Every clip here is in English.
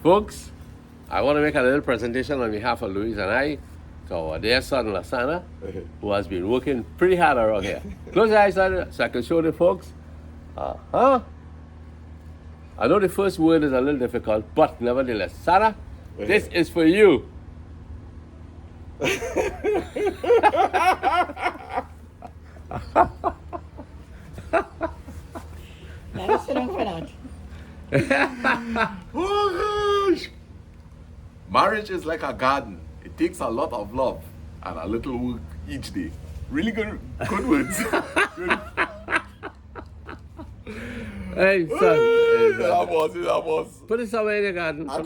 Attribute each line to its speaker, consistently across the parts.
Speaker 1: Folks, I want to make a little presentation on behalf of Louise and I to our dear son, Lasana, who has been working pretty hard around here. Close your eyes so I can show the folks. I know the first word is a little difficult, but nevertheless, Sana, this is for you.
Speaker 2: Let's sit down for that.
Speaker 3: Oh gosh! Marriage is like a garden. It takes a lot of love and a little work each day. Really good words.
Speaker 1: Hey, son.
Speaker 3: That was.
Speaker 1: Put it somewhere in the garden.
Speaker 3: I'll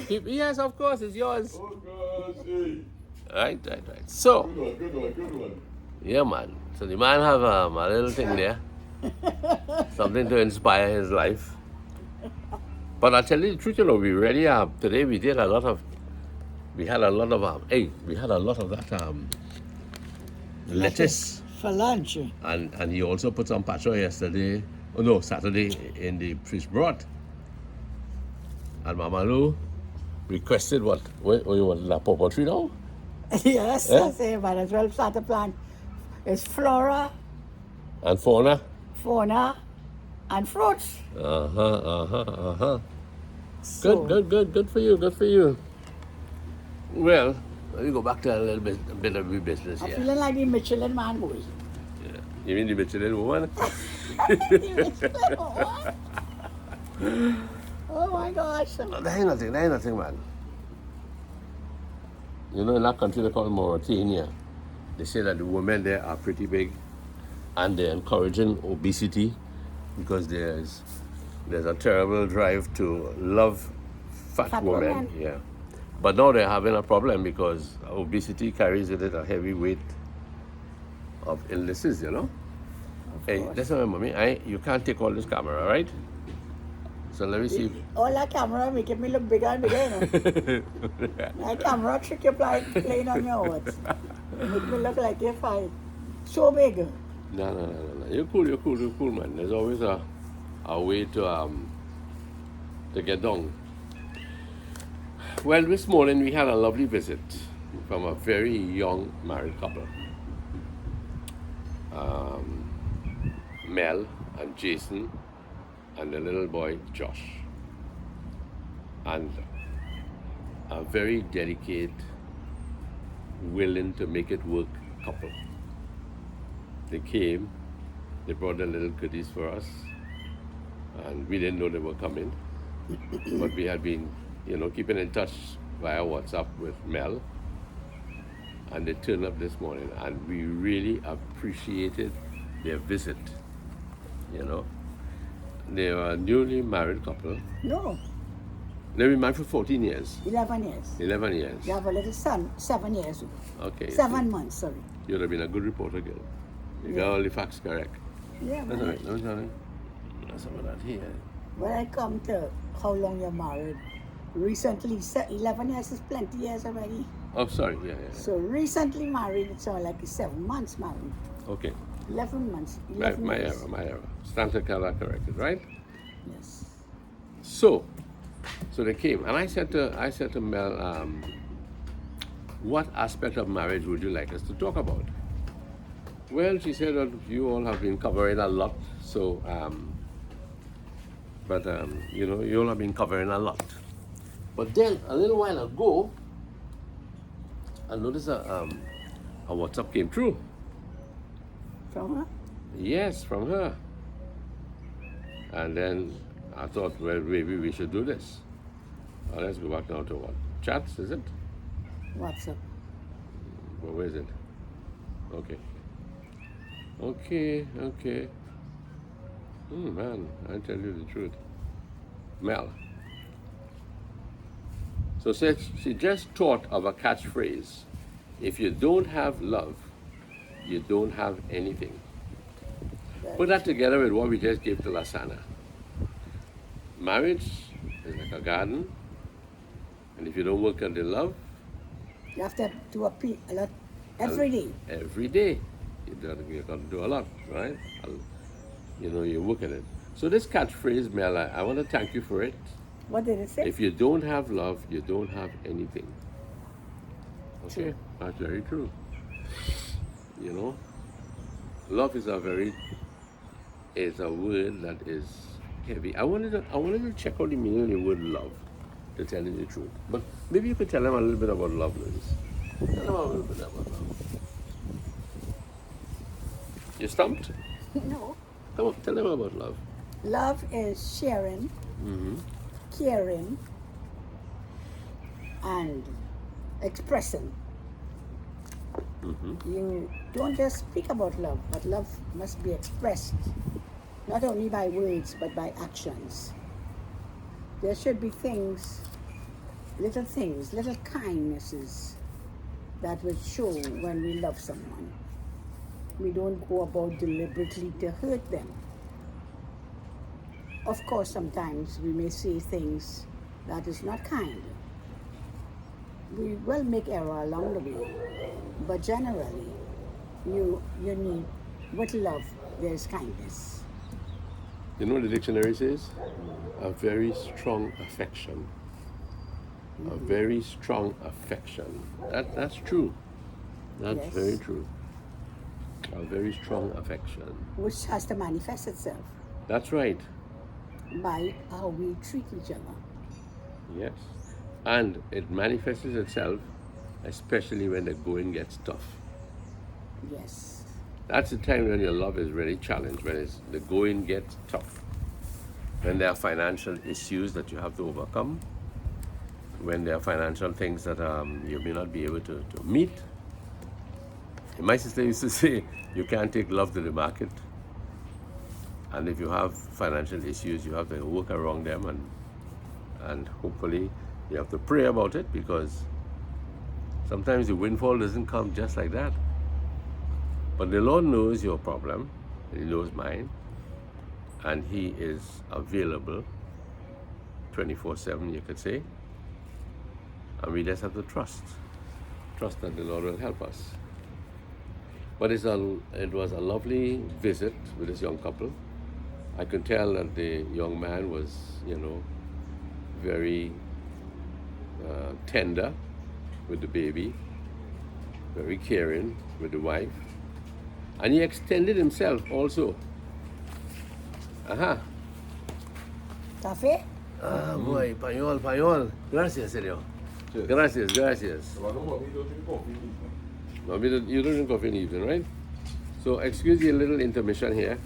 Speaker 3: keep it.
Speaker 1: Yes, of course, it's yours.
Speaker 3: Oh gosh, hey.
Speaker 1: Right. So,
Speaker 3: Good one.
Speaker 1: yeah, man. So the man have a little thing there. Something to inspire his life. But I'll tell you the truth, we really today we had a lot of that lettuce.
Speaker 2: For lunch.
Speaker 1: And he also put some pacho Saturday in the fish broth. And Mama Lou requested what you want, la pawpaw tree now?
Speaker 2: Yes,
Speaker 1: Yeah?
Speaker 2: I say, might as well start a plant. It's flora,
Speaker 1: And fauna?
Speaker 2: fauna, and fruits. So,
Speaker 1: Good for you. Well, let me go back to a bit of the business
Speaker 2: I'm
Speaker 1: here.
Speaker 2: feeling like the Michelin man, boy.
Speaker 1: Yeah. You mean the Michelin woman?
Speaker 2: Oh my gosh.
Speaker 1: There ain't nothing, man. In that country they call Mauritania, they say that the women there are pretty big and they're encouraging obesity because there's a terrible drive to love fat women. Yeah. But now they're having a problem because obesity carries with it a heavy weight of illnesses, Hey, listen, mommy, you can't take all this camera, right? So let me see.
Speaker 2: All that camera making me look bigger and bigger, That camera trick you playing on your words. Make me look like you're fine. So big.
Speaker 1: No. You're cool, man. There's always a way to get down. Well, this morning we had a lovely visit from a very young married couple. Mel and Jason and the little boy Josh. And a very dedicated, willing to make it work couple. They came, they brought their little goodies for us, and we didn't know they were coming. But we had been, keeping in touch via WhatsApp with Mel, and they turned up this morning, and we really appreciated their visit. They were a newly married couple.
Speaker 2: No,
Speaker 1: They've been married for 14 years.
Speaker 2: 11 years.
Speaker 1: 11 years.
Speaker 2: You have a little son, 7 years ago.
Speaker 1: Okay.
Speaker 2: 7 months, sorry.
Speaker 1: You'd have been a good reporter, girl. You got all the facts correct.
Speaker 2: Yeah,
Speaker 1: That's all
Speaker 2: man.
Speaker 1: right. No, darling. That's some of that here.
Speaker 2: When I come to how long you're married, recently, 11 years is plenty years already.
Speaker 1: Oh, sorry. Yeah.
Speaker 2: So recently married, it's all like 7 months married.
Speaker 1: Okay.
Speaker 2: 11 months.
Speaker 1: My
Speaker 2: 11 years.
Speaker 1: error. Standard color corrected, right?
Speaker 2: Yes.
Speaker 1: So they came, and I said to Mel, what aspect of marriage would you like us to talk about? Well, she said that you all have been covering a lot, so, you all have been covering a lot. But then, a little while ago, I noticed a WhatsApp came through.
Speaker 2: From her?
Speaker 1: Yes, from her. And then I thought, well, maybe we should do this. Let's go back now to what? Chats, is it?
Speaker 2: What's up?
Speaker 1: Well, where is it? Okay. Man, I tell you the truth. Mel. So she just thought of a catchphrase. If you don't have love, you don't have anything. Put that together with what we just gave to Lasana. Marriage is like a garden, and if you don't work on the love,
Speaker 2: You have to do a lot every day.
Speaker 1: every day, you got to do a lot, right? You work at it. So this catchphrase, Mel, I want to thank you for it.
Speaker 2: What did it say?
Speaker 1: If you don't have love, you don't have anything. Okay,
Speaker 2: True.
Speaker 1: that's very true. You know, love is a word that is heavy. I wanted to check out the meaning of the word love, to tell you the truth. But maybe you could tell them a little bit about love, Louise. Tell them a little bit about love. You stumped?
Speaker 2: No.
Speaker 1: Come on, tell them about love.
Speaker 2: Love is sharing, caring, and expressing. You don't just speak about love, but love must be expressed not only by words but by actions. There should be things, little kindnesses that will show when we love someone. We don't go about deliberately to hurt them. Of course, sometimes we may say things that is not kind. We will make error along the way, but generally, you need, with love, there's kindness.
Speaker 1: You know what the dictionary says? A very strong affection. A very strong affection. That's true. That's
Speaker 2: Yes.
Speaker 1: very true. A very strong affection.
Speaker 2: Which has to manifest itself
Speaker 1: That's right.
Speaker 2: by how we treat each other.
Speaker 1: Yes. And it manifests itself especially when the going gets tough.
Speaker 2: Yes.
Speaker 1: That's the time when your love is really challenged, when the going gets tough. When there are financial issues that you have to overcome, when there are financial things that you may not be able to meet. My sister used to say, you can't take love to the market. And if you have financial issues, you have to work around them, and hopefully you have to pray about it, because sometimes the windfall doesn't come just like that. But the Lord knows your problem, He knows mine, and He is available 24/7, you could say. And we just have to trust that the Lord will help us. But it was a lovely visit with this young couple. I could tell that the young man was, very tender with the baby, very caring with the wife. And he extended himself also. Ajá.
Speaker 2: Café?
Speaker 1: Ah, boy, pañol. Gracias, señor. Gracias. No, you don't drink coffee in the evening, right? So excuse the little intermission here.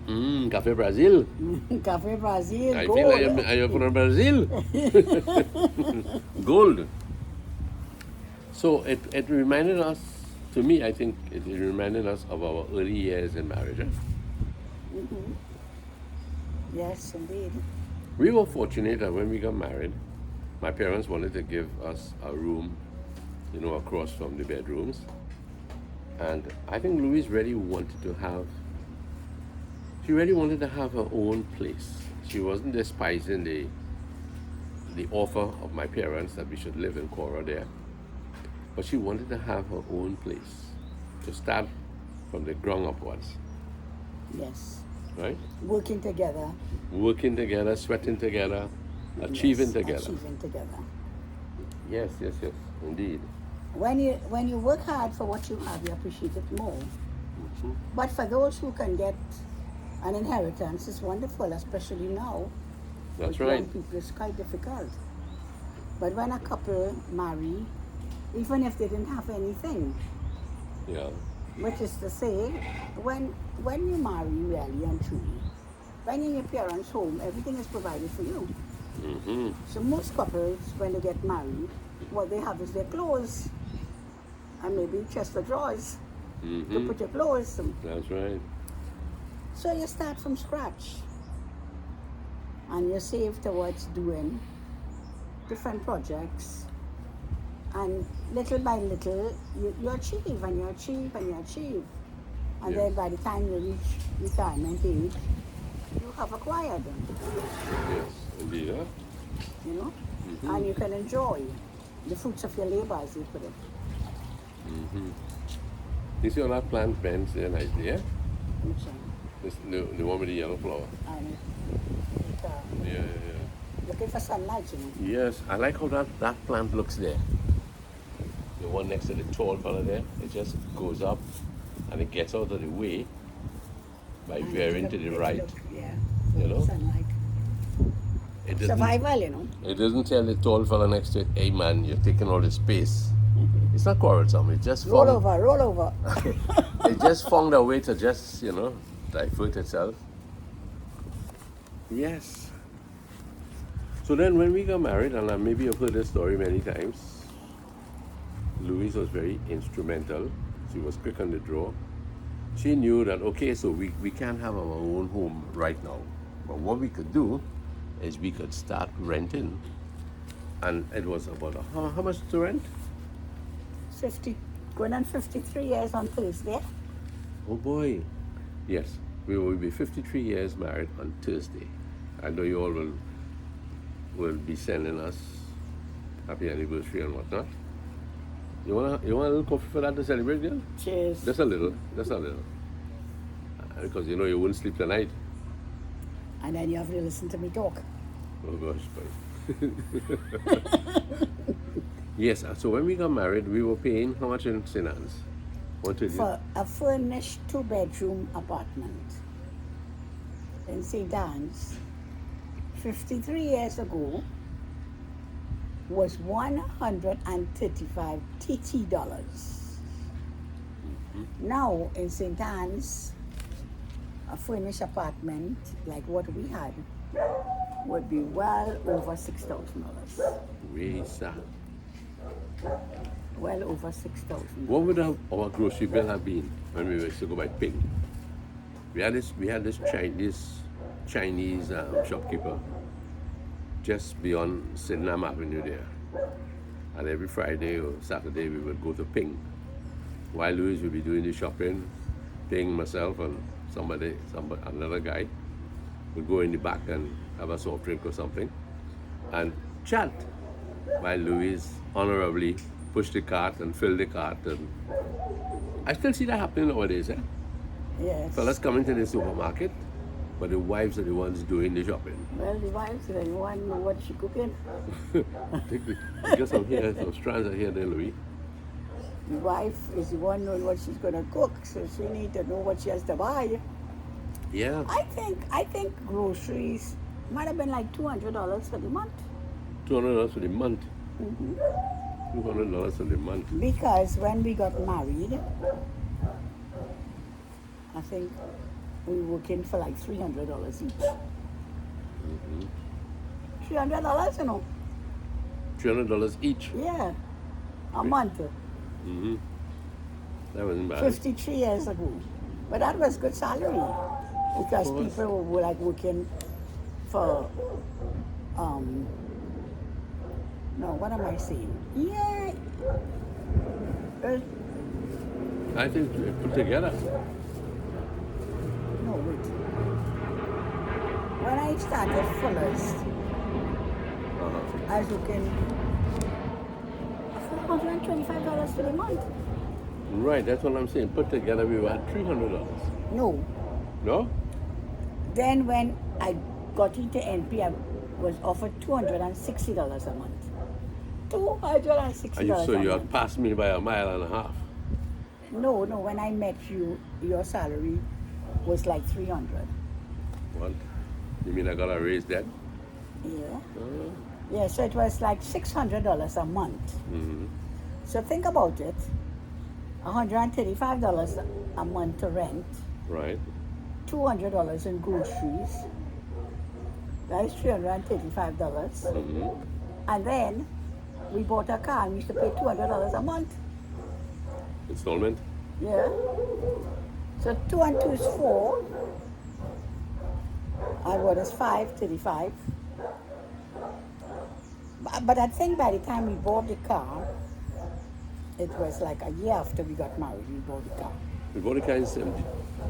Speaker 1: Café Brazil.
Speaker 2: Café Brazil,
Speaker 1: I
Speaker 2: gold.
Speaker 1: feel I am from Brazil. Gold. So it reminded us, to me, I think it reminded us of our early years in marriage.
Speaker 2: Yes, indeed.
Speaker 1: We were fortunate that when we got married, my parents wanted to give us a room, across from the bedrooms. And I think Louise really wanted to have her own place. She wasn't despising the offer of my parents that we should live in Cora there. But she wanted to have her own place, to start from the ground upwards.
Speaker 2: Yes.
Speaker 1: Right?
Speaker 2: Working together.
Speaker 1: Working together, sweating together, achieving together.
Speaker 2: Achieving together.
Speaker 1: Yes, indeed.
Speaker 2: When you work hard for what you have, you appreciate it more. But for those who can get an inheritance, it's wonderful, especially now.
Speaker 1: That's
Speaker 2: with
Speaker 1: right.
Speaker 2: young people, it's quite difficult. But when a couple marry, even if they didn't have anything,
Speaker 1: Yeah.
Speaker 2: which is to say, when you marry really and truly, when you're in your parents' home, everything is provided for you. So most couples, when they get married, what they have is their clothes and maybe chest of drawers to put your clothes.
Speaker 1: That's right.
Speaker 2: So you start from scratch and you save towards doing different projects, and little by little you achieve and you achieve and you achieve, and then by the time you reach retirement age, you have acquired them,
Speaker 1: Yes, indeed. Huh?
Speaker 2: and you can enjoy the fruits of your labor, as you put it.
Speaker 1: You see all our plant bends there nicely, yeah?
Speaker 2: Which,
Speaker 1: This the one with the yellow flower.
Speaker 2: And
Speaker 1: Yeah.
Speaker 2: looking for sunlight, you know.
Speaker 1: Yes, I like how that plant looks there. The one next to the tall fella there, it just goes up and it gets out of the way by
Speaker 2: And
Speaker 1: veering
Speaker 2: look-
Speaker 1: to the
Speaker 2: look-
Speaker 1: right.
Speaker 2: look, yeah.
Speaker 1: You know?
Speaker 2: Sunlight.
Speaker 1: It doesn't,
Speaker 2: Survival, you know.
Speaker 1: it doesn't tell the tall fella next to it, hey man, you're taking all the space. It's not quarrelsome, it just
Speaker 2: Roll
Speaker 1: found,
Speaker 2: over.
Speaker 1: it just found a way to just, divert itself. Yes. So then when we got married, and maybe you've heard this story many times, Louise was very instrumental. She was quick on the draw. She knew that, okay, so we can't have our own home right now. But what we could do is we could start renting. And it was about, how much to rent?
Speaker 2: 50, going on 53 years on Thursday.
Speaker 1: Oh boy. Yes, we will be 53 years married on Thursday. I know you all will be sending us happy anniversary and whatnot. You want a little coffee for that to celebrate, girl?
Speaker 2: Cheers.
Speaker 1: Just a little. Because you wouldn't sleep tonight.
Speaker 2: And then you have to listen to me talk.
Speaker 1: Oh gosh, boy. Yes, so when we got married, we were paying how much in St. Anne's?
Speaker 2: For a furnished 2-bedroom apartment in St. Anne's 53 years ago was $135 TT dollars. Now in St. Anne's, a furnished apartment like what we had would be well over $6,000.
Speaker 1: We sir.
Speaker 2: Well over $6,000.
Speaker 1: What would our grocery bill have been when we used to go by ping? We had this Chinese shopkeeper just beyond Sydenham Avenue there. And every Friday or Saturday we would go to Ping. While Louis would be doing the shopping, Ping, myself and another guy would go in the back and have a soft drink or something and chat while Louis honorably pushed the cart and filled the cart. And I still see that happening nowadays.
Speaker 2: Yes.
Speaker 1: Fellas come into the supermarket, but the wives are the ones doing the shopping.
Speaker 2: Well, the wives, they want to know what she cooking.
Speaker 1: Get some strands are here there, Louis.
Speaker 2: The wife is the one knowing what she's going to cook, so she need to know what she has to buy.
Speaker 1: Yeah.
Speaker 2: I think groceries might have been like $200 for the month.
Speaker 1: $200 for the month. $200 for the month.
Speaker 2: Because when we got married, I think we were working for like $300 each. $300, you know.
Speaker 1: $300 each.
Speaker 2: Yeah, a month.
Speaker 1: That wasn't bad.
Speaker 2: 53 years ago. But that was good salary. Because
Speaker 1: course.
Speaker 2: people were like working for, no, what am I saying? Yeah.
Speaker 1: I think put together.
Speaker 2: No, wait. When I started Fuller's, I was looking for $125 for the month.
Speaker 1: Right, that's what I'm saying. Put together we were at $300.
Speaker 2: No.
Speaker 1: No?
Speaker 2: Then when I got into NP, I was offered $260 a month. $260
Speaker 1: So
Speaker 2: a
Speaker 1: you
Speaker 2: month.
Speaker 1: had passed me by a mile and a half.
Speaker 2: No, when I met you, your salary was like $300.
Speaker 1: What? You mean I got a raise that?
Speaker 2: Yeah. Yeah, so it was like $600 a month. So think about it. $135 a month to rent,
Speaker 1: Right.
Speaker 2: $200 in groceries. That is $335. And then we bought a car and we used to pay $200 a month.
Speaker 1: Installment?
Speaker 2: Yeah. So 2 and 2 is 4. And what is 5? 35. But I think by the time we bought the car, it was like a year after we got married, we bought the car.
Speaker 1: We bought the car in 70.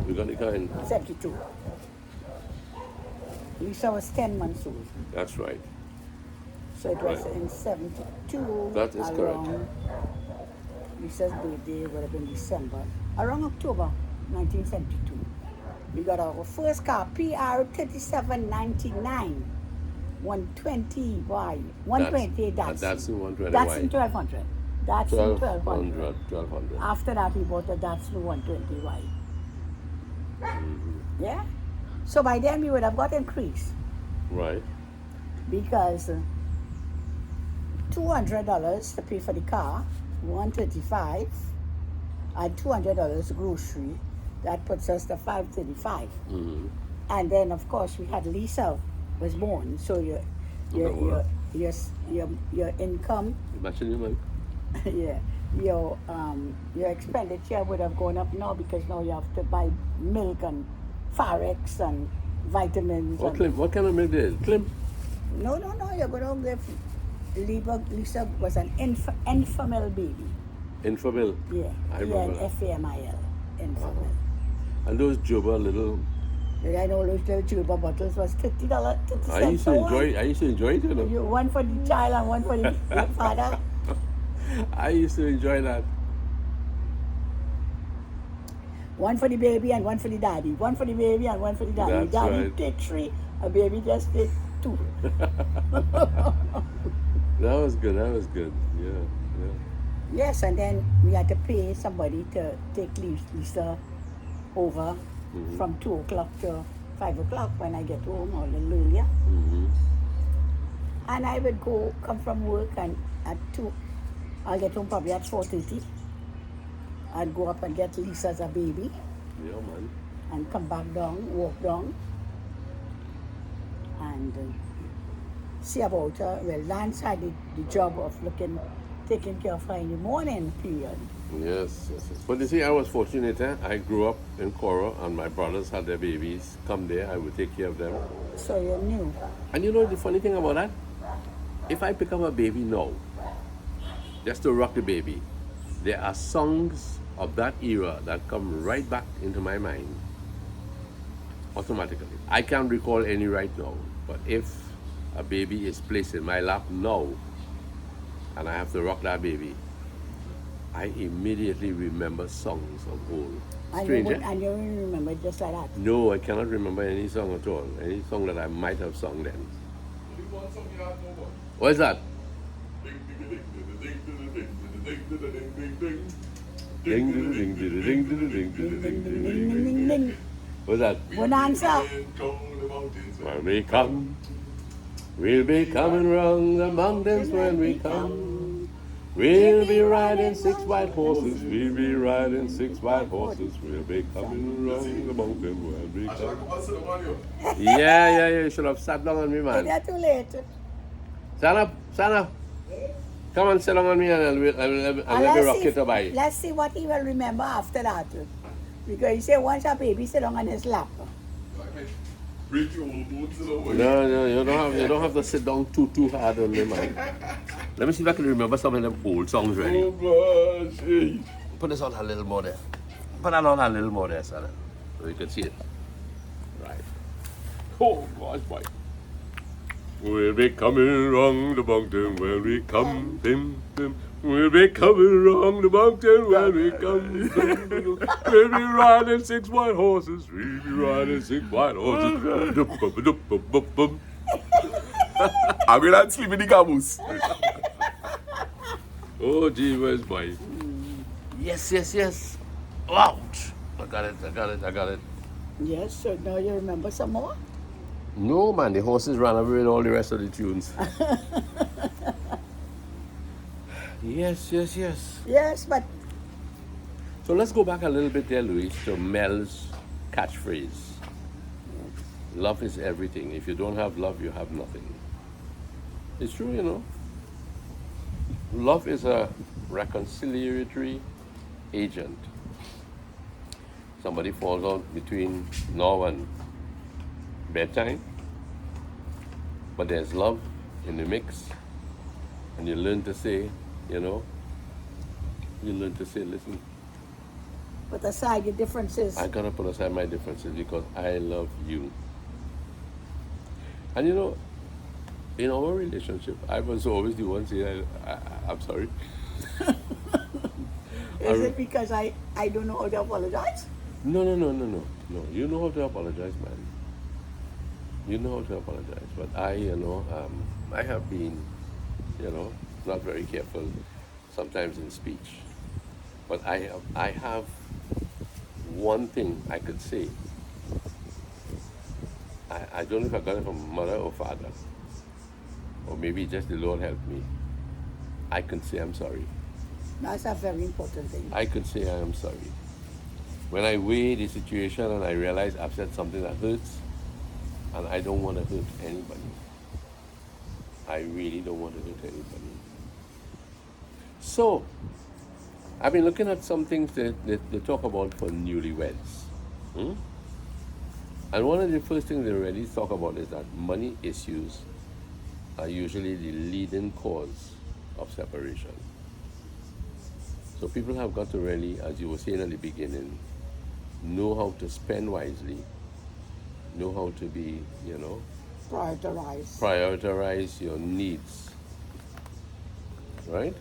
Speaker 1: We got the car in.
Speaker 2: 72. Lisa was 10 months old.
Speaker 1: That's right.
Speaker 2: So it was
Speaker 1: Right.
Speaker 2: in 72.
Speaker 1: That is correct.
Speaker 2: Around Lisa's birthday would have been December. Around October 1972. We got our first car, PR 3799, 120Y, 120
Speaker 1: That's
Speaker 2: Datsun.
Speaker 1: in 120Y.
Speaker 2: Datsun 1200. Datsun 1200.
Speaker 1: 1200.
Speaker 2: After that, we bought a Datsun 120Y. Yeah? So by then, we would have got increased
Speaker 1: Right.
Speaker 2: because $200 to pay for the car, $135, and $200 grocery. That puts us to $535.
Speaker 1: Mm-hmm.
Speaker 2: And then, of course, we had Lisa was born, so your income,
Speaker 1: Imagine you, man.
Speaker 2: yeah, your expenditure would have gone up now because now you have to buy milk and Forex and vitamins.
Speaker 1: What Clem? What kind of milk is Clem?
Speaker 2: No, you're going to give Lisa was an infamil baby.
Speaker 1: Infamil.
Speaker 2: Yeah,
Speaker 1: I remember that.
Speaker 2: FAMIL, infamil.
Speaker 1: And those Juba little.
Speaker 2: I know those little Juba bottles was $50.
Speaker 1: I used to enjoy it, you know.
Speaker 2: One for the child and one for the father.
Speaker 1: I used to enjoy that.
Speaker 2: One for the baby and one for the daddy. One for the baby and one for the daddy.
Speaker 1: That's
Speaker 2: Daddy
Speaker 1: right.
Speaker 2: take 3, a baby just take 2.
Speaker 1: That was good. Yeah.
Speaker 2: Yes, and then we had to pay somebody to take Lisa over from 2 o'clock to 5 o'clock when I get home, or a little earlier.
Speaker 1: Mm-hmm.
Speaker 2: And I would come from work, and at 2, I'll get home probably at 4:30. I'd go up and get Lisa as a baby
Speaker 1: Yeah, man.
Speaker 2: and come back down, walk down, and see about her. Well, Lance had the job of taking care of her in the morning period.
Speaker 1: Yes. But you see, I was fortunate. I grew up in Coro, and my brothers had their babies come there. I would take care of them.
Speaker 2: So you knew.
Speaker 1: And you know the funny thing about that? If I pick up a baby now, just to rock the baby, there are songs of that era that come right back into my mind automatically. I can't recall any right now, but if a baby is placed in my lap now and I have to rock that baby, I immediately remember songs of old. Stranger?
Speaker 2: And you remember just like that.
Speaker 1: No, I cannot remember any song at all. Any song that I might have sung then. What is that? Ding, ding, ding, ding, ding, ding, ding, ding, ding, ding, ding. What's that?
Speaker 2: One answer.
Speaker 1: When we come, we'll be coming round the mountains when we come. We'll be riding 6 white horses. We'll be riding 6 white horses. We'll be coming round the mountain when we come. Yeah. You should have sat down on me, man.
Speaker 2: They're too late.
Speaker 1: Stand up. Come on, sit down on me and I'll let me rock it by.
Speaker 2: Let's see what he will remember after that. Because he said once a baby sit down on his lap.
Speaker 1: No, you don't have to sit down too hard on me, man. Let me see if I can remember some of them old songs ready. Put this on a little more there. Put that on a little more there, son. So you can see it. Right. Oh, gosh, boy. We'll be coming round the mountain when we come, dim. We'll be coming round the mountain when we come, dim. We'll be riding 6 white horses. We'll be riding 6 white horses.
Speaker 3: I'm going to sleep in the caboose.
Speaker 1: Oh, gee whiz, boy. Yes. Ouch. I got it.
Speaker 2: Yes, so now you remember some more?
Speaker 1: No, man, the horses ran away with all the rest of the tunes. Yes.
Speaker 2: Yes, but
Speaker 1: So let's go back a little bit there, Louis, to Mel's catchphrase. Love is everything. If you don't have love, you have nothing. It's true, you know. Love is a reconciliatory agent. Somebody falls out between now and bedtime, but there's love in the mix, and you learn to say, listen,
Speaker 2: put aside your differences.
Speaker 1: I gotta put aside my differences because I love you. And in our relationship, I was always the one saying, I'm sorry.
Speaker 2: Is it because I don't know how to apologize?
Speaker 1: No. No, you know how to apologize, man. You know how to apologize. But I have been, not very careful sometimes in speech. But I have one thing I could say. I don't know if I got it from mother or father, or maybe just the Lord helped me. I can say I'm sorry.
Speaker 2: That's a very important thing.
Speaker 1: I could say I am sorry. When I weigh the situation and I realize I've said something that hurts, and I don't want to hurt anybody. I really don't want to hurt anybody. So, I've been looking at some things that they talk about for newlyweds. Hmm? And one of the first things they really talk about is that money issues are usually the leading cause of separation. So people have got to really, as you were saying at the beginning, know how to spend wisely, know how to be, prioritize your needs, right?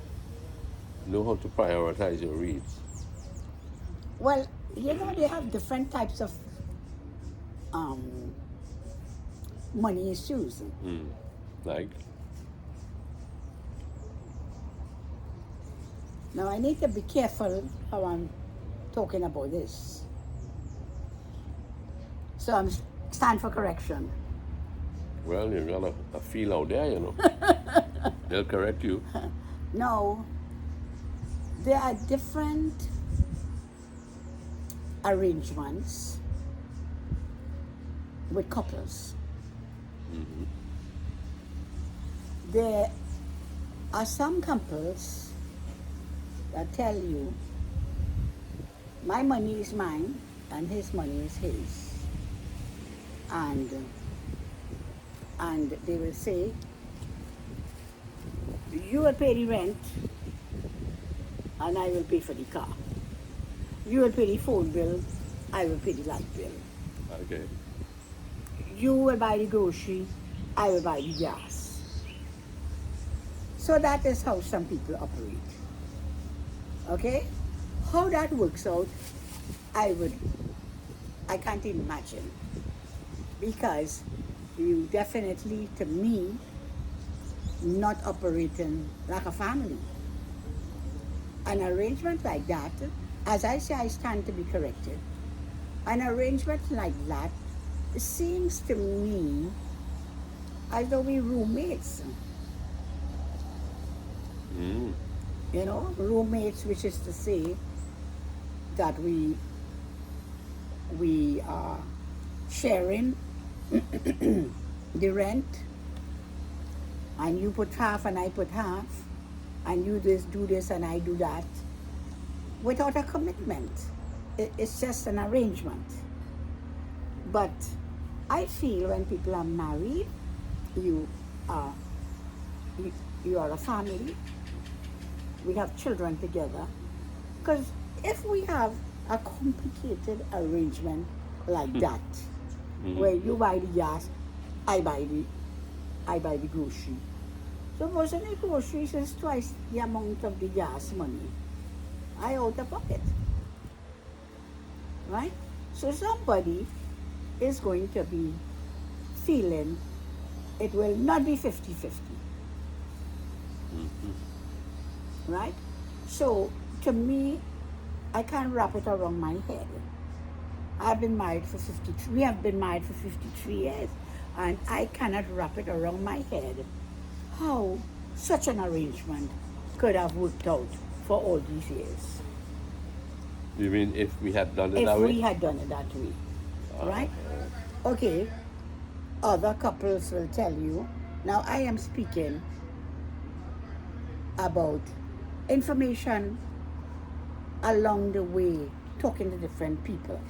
Speaker 1: Know how to prioritize your needs.
Speaker 2: Well, they have different types of money issues.
Speaker 1: Like,
Speaker 2: Now, I need to be careful how I'm talking about this. So I'm stand for correction.
Speaker 1: well, you got a feel out there, They'll correct you.
Speaker 2: No, there are different arrangements with couples. There are some couples that tell you, my money is mine and his money is his. And they will say, you will pay the rent and I will pay for the car. You will pay the phone bill, I will pay the light bill.
Speaker 1: Okay.
Speaker 2: You will buy the grocery, I will buy the gas. So that is how some people operate. Okay? How that works out, I can't even imagine. Because you definitely, to me, not operating like a family. An arrangement like that, as I say, I stand to be corrected. An arrangement like that seems to me as though we're roommates. Roommates, which is to say that we are sharing the rent, and you put half and I put half, and you do this and I do that, without a commitment. It's just an arrangement. But I feel when people are married, you are a family. We have children together. Because if we have a complicated arrangement like that, where you buy the gas, I buy the grocery. Suppose the groceries is twice the amount of the gas money, I out of pocket. Right? So somebody is going to be feeling it will not be 50-50. Right? So to me, I can't wrap it around my head. We have been married for 53 years, and I cannot wrap it around my head how such an arrangement could have worked out for all these years.
Speaker 1: You mean if we had done it that way?
Speaker 2: If we had done it that way, right? Okay, other couples will tell you, now I am speaking about information along the way, talking to different people.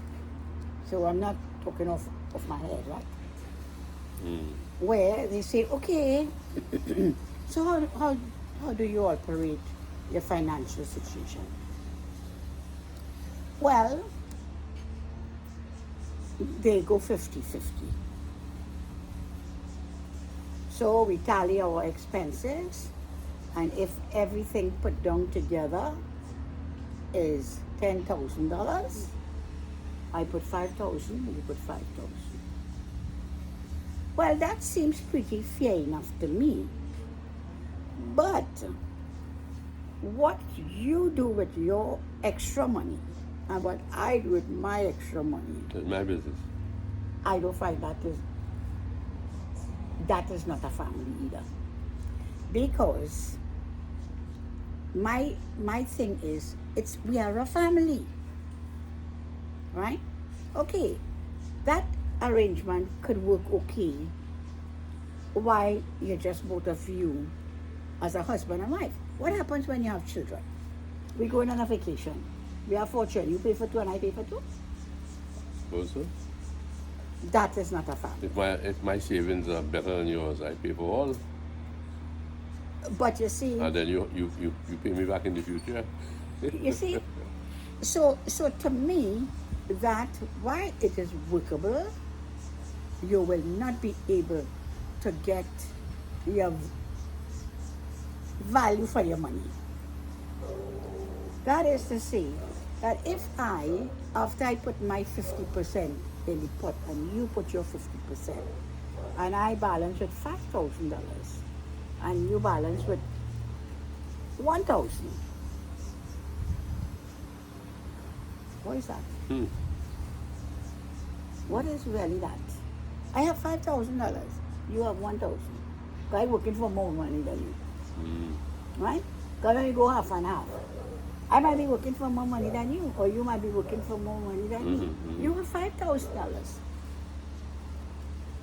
Speaker 2: So I'm not talking off my head, right? Where they say, okay, so how do you operate your financial situation? Well, they go 50-50. So we tally our expenses, and if everything put down together is $10,000, I put 5,000, you put 5,000. Well, that seems pretty fair enough to me. But what you do with your extra money and what I do with my extra money,
Speaker 1: It's my business.
Speaker 2: I don't find that is not a family either. Because my thing is, we are a family, right? Okay, that arrangement could work okay while you're just both of you as a husband and wife. What happens when you have children? We go on a vacation. We have 4 children. You pay for 2 and I pay for 2.
Speaker 1: Suppose so.
Speaker 2: That is not a family.
Speaker 1: If my savings are better than yours, I pay for all.
Speaker 2: But you see,
Speaker 1: And then you pay me back in the future.
Speaker 2: you see, so to me, that while it is workable, you will not be able to get your value for your money. That is to say, that if after I put my 50% in the pot and you put your 50%, and I balance with $5,000, and you balance with 1,000, what is that? What is really that? I have $5,000. You have 1,000. I'm working for more money than you. Right? Because when we go half and half, I might be working for more money than you, or you might be working for more money than me. You have $5,000.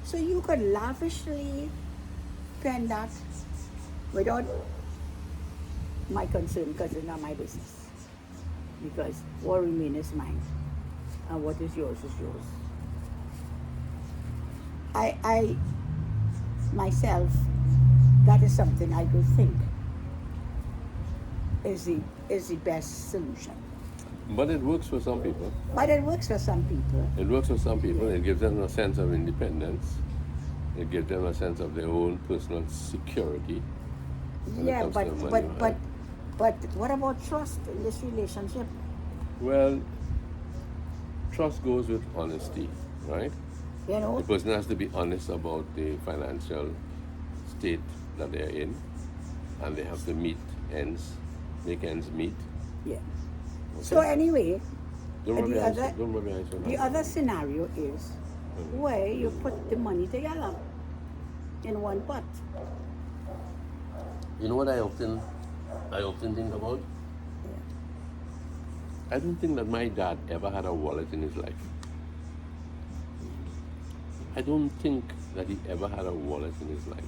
Speaker 2: So you could lavishly spend that without my concern, because it's not my business. Because what remains is mine, and what is yours is yours. I myself, that is something I do think is the best solution.
Speaker 1: But it works for some people.
Speaker 2: But it works for some people.
Speaker 1: It works for some people. It gives them a sense of independence. It gives them a sense of their own personal security.
Speaker 2: Yeah, but what about trust in this relationship?
Speaker 1: Well, trust goes with honesty, right?
Speaker 2: You know?
Speaker 1: The person has to be honest about the financial state that they're in, and they have to make ends meet.
Speaker 2: Yeah.
Speaker 1: Okay?
Speaker 2: So anyway,
Speaker 1: Don't worry,
Speaker 2: the other scenario is where you put the money together in one pot.
Speaker 1: You know what I often think about? I don't think that my dad ever had a wallet in his life. I don't think that he ever had a wallet in his life.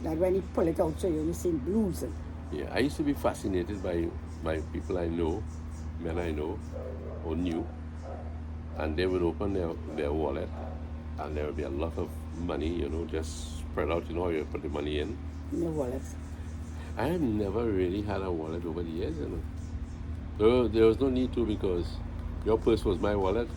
Speaker 2: That when he pull it out, so you only see blues.
Speaker 1: Yeah, I used to be fascinated by people I know, men I know, or knew, and they would open their wallet, and there would be a lot of money, just spread out, you put the money in.
Speaker 2: In the wallet.
Speaker 1: I have never really had a wallet over the years, So there was no need to, because your purse was my wallet.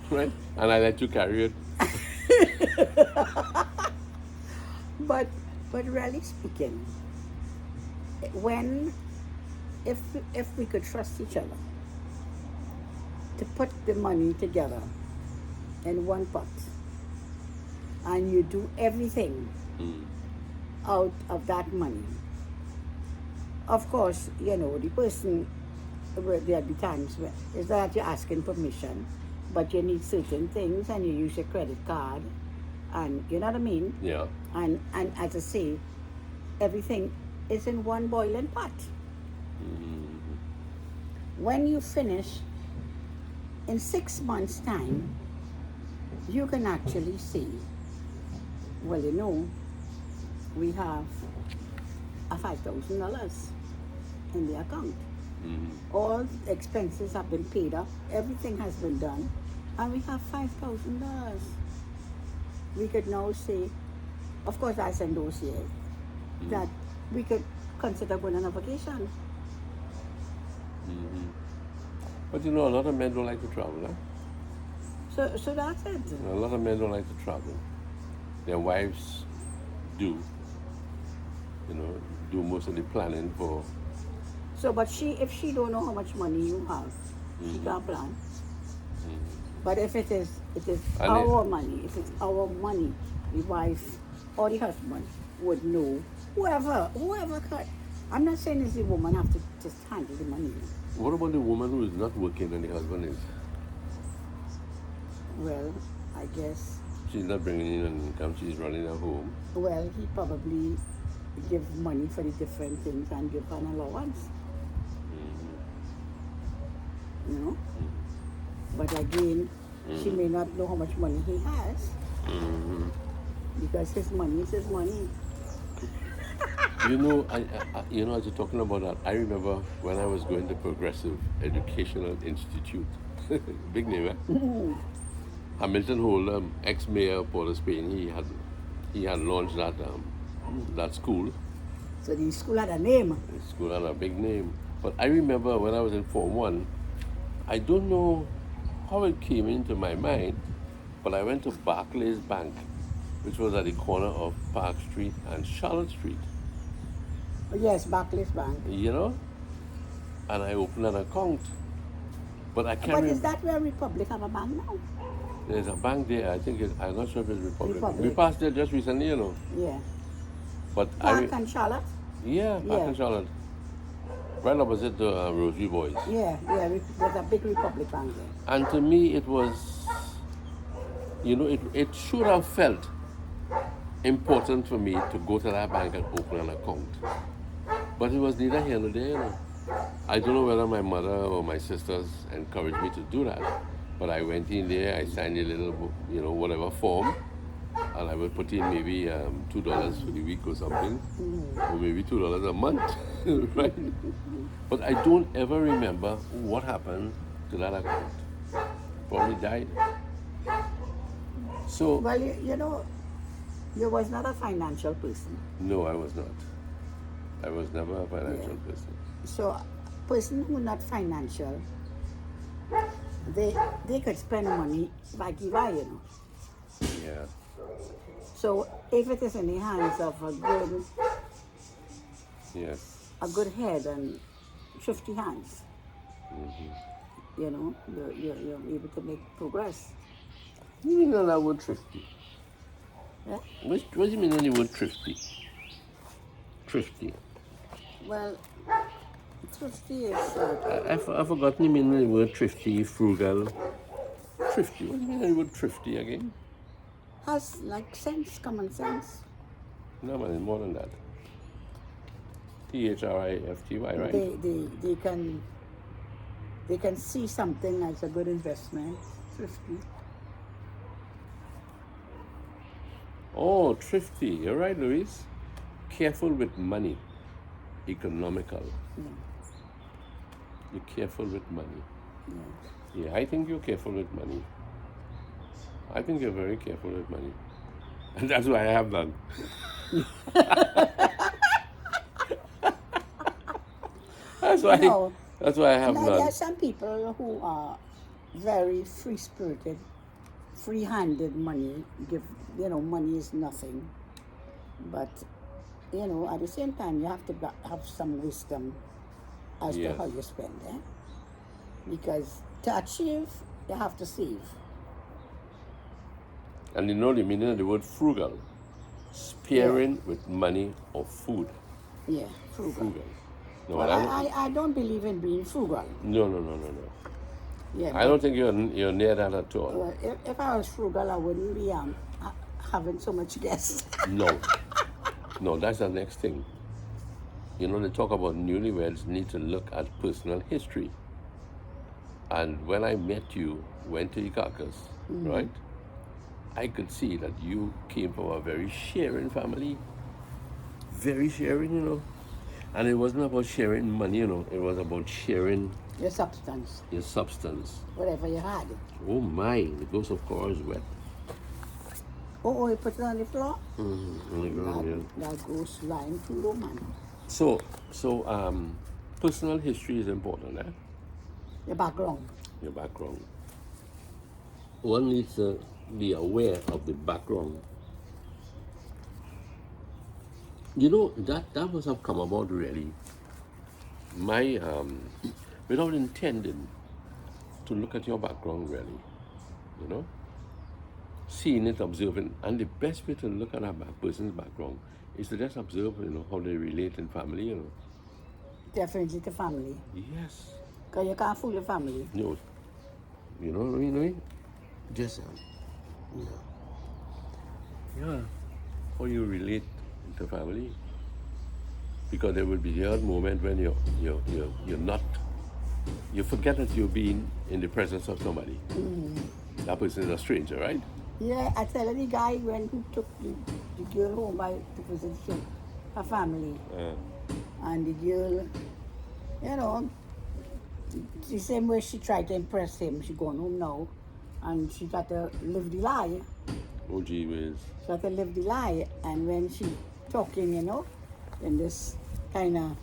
Speaker 1: Right? And I let you carry it.
Speaker 2: But really speaking, if we could trust each other to put the money together in one pot, and you do everything out of that money, of course, the person, there'll be times where is that you're asking permission, but you need certain things and you use your credit card, and you know what I mean?
Speaker 1: Yeah.
Speaker 2: And as I say, everything is in one boiling pot. When you finish, in 6 months' time, you can actually see, well, we have a $5,000 in the account. All expenses have been paid up, everything has been done, and we have $5,000. We could now say, of course, that's in those years, that we could consider going on a vacation.
Speaker 1: But a lot of men don't like to travel, huh?
Speaker 2: So that's it.
Speaker 1: A lot of men don't like to travel. Their wives do, do most of the planning for
Speaker 2: So, but if she don't know how much money you have, she can't plan. But if it is
Speaker 1: And
Speaker 2: our money, if it's our money, the wife or the husband would know. Whoever can. I'm not saying it's the woman have to just handle the money.
Speaker 1: What about the woman who is not working and the husband is?
Speaker 2: Well, I guess.
Speaker 1: She's not bringing in an income, she's running a home.
Speaker 2: Well, he probably give money for the different things and give an allowance. You know? But again, she may not know how much money he has. Because his money is his money.
Speaker 1: You know, you know, as you're talking about that, I remember when I was going to Progressive Educational Institute, big name, eh? Hamilton Holden, ex-mayor of Port of Spain, he had launched that school.
Speaker 2: So the school had a name.
Speaker 1: The school had a big name. But I remember when I was in Form 1, I don't know how it came into my mind, but I went to Barclays Bank, which was at the corner of Park Street and Charlotte Street.
Speaker 2: Yes, Barclays Bank.
Speaker 1: You know? And I opened an account. But I can't
Speaker 2: But is that where Republic have a bank now?
Speaker 1: There's a bank there, I'm not sure if it's Republic.
Speaker 2: Republic.
Speaker 1: We passed there just recently, you know.
Speaker 2: Yeah.
Speaker 1: But
Speaker 2: Park and Charlotte?
Speaker 1: Yeah, Park and Charlotte. Right opposite the Rosary Boys.
Speaker 2: Yeah, there's a big Republic bank there.
Speaker 1: And to me, it was, you know, it should have felt important for me to go to that bank and open an account. But it was neither here nor there, you know. I don't know whether my mother or my sisters encouraged me to do that. But I went in there, I signed a little, you know, whatever form, and I would put in maybe $2 for the week or something, or maybe $2 a month, right? But I don't ever remember what happened to that account. Probably died. So.
Speaker 2: Well, you know, you was not a financial person.
Speaker 1: No, I was not. I was never a financial person.
Speaker 2: So, a person who not financial, they could spend money like you buy, you know.
Speaker 1: Yeah.
Speaker 2: So if it is in the hands of a good head and 50 hands, you know, you're able to make progress.
Speaker 1: What do you mean on that word thrifty?
Speaker 2: Yeah?
Speaker 1: What do you mean on the word thrifty? Thrifty.
Speaker 2: Well, thrifty is...
Speaker 1: I've forgotten the meaning of the word thrifty, frugal. Thrifty. What do you mean on the word thrifty again?
Speaker 2: Has like sense, common sense.
Speaker 1: No, man, it's more than that. Thrifty, right?
Speaker 2: They can see something as a good investment. Thrifty.
Speaker 1: Oh, thrifty. You're right, Louise. Careful with money. Economical.
Speaker 2: Yeah.
Speaker 1: You're careful with money.
Speaker 2: Yeah.
Speaker 1: Yeah, I think you're careful with money. I think you're very careful with money. And that's why I have none. That's why I have
Speaker 2: now,
Speaker 1: none.
Speaker 2: there are some people who are very free-spirited, free-handed money. Money is nothing. But, at the same time, you have to have some wisdom as to how you spend it. Because to achieve, you have to save.
Speaker 1: And you know the meaning of the word frugal? Sparing with money or food.
Speaker 2: Yeah, frugal.
Speaker 1: No,
Speaker 2: well, I don't believe in being frugal.
Speaker 1: No.
Speaker 2: Yeah,
Speaker 1: I don't think you're near that at all.
Speaker 2: Well, if I was frugal, I wouldn't be having so much guests.
Speaker 1: No, that's the next thing. They talk about newlyweds need to look at personal history. And when I met you, went to the carcass, right? I could see that you came from a very sharing family. Very sharing, And it wasn't about sharing money, it was about sharing
Speaker 2: your substance. Whatever you had.
Speaker 1: Oh my, the ghost of Korah is wet.
Speaker 2: Oh, you put it on the floor?
Speaker 1: On the ground,
Speaker 2: That ghost lying too low, man.
Speaker 1: So, personal history is important, eh?
Speaker 2: Your background.
Speaker 1: One needs to be aware of the background. That must have come about really my without intending to look at your background really, you know, seeing it, observing, and the best way to look at a person's background is to just observe, you know, how they relate in family, you know.
Speaker 2: Definitely the family.
Speaker 1: Yes.
Speaker 2: Because you can't fool the family.
Speaker 1: No. You know what I mean? Just yeah, how you relate to family. Because there will be the odd moment when you're not, you forget that you're being in the presence of somebody. That person is a stranger, right?
Speaker 2: Yeah, I tell the guy when he took the girl home by to visit her family. And the girl, you know, the same way she tried to impress him, she gone home now. And she got to live the lie.
Speaker 1: Oh, gee whiz.
Speaker 2: She got to live the lie. And when she talking, you know, in this kind of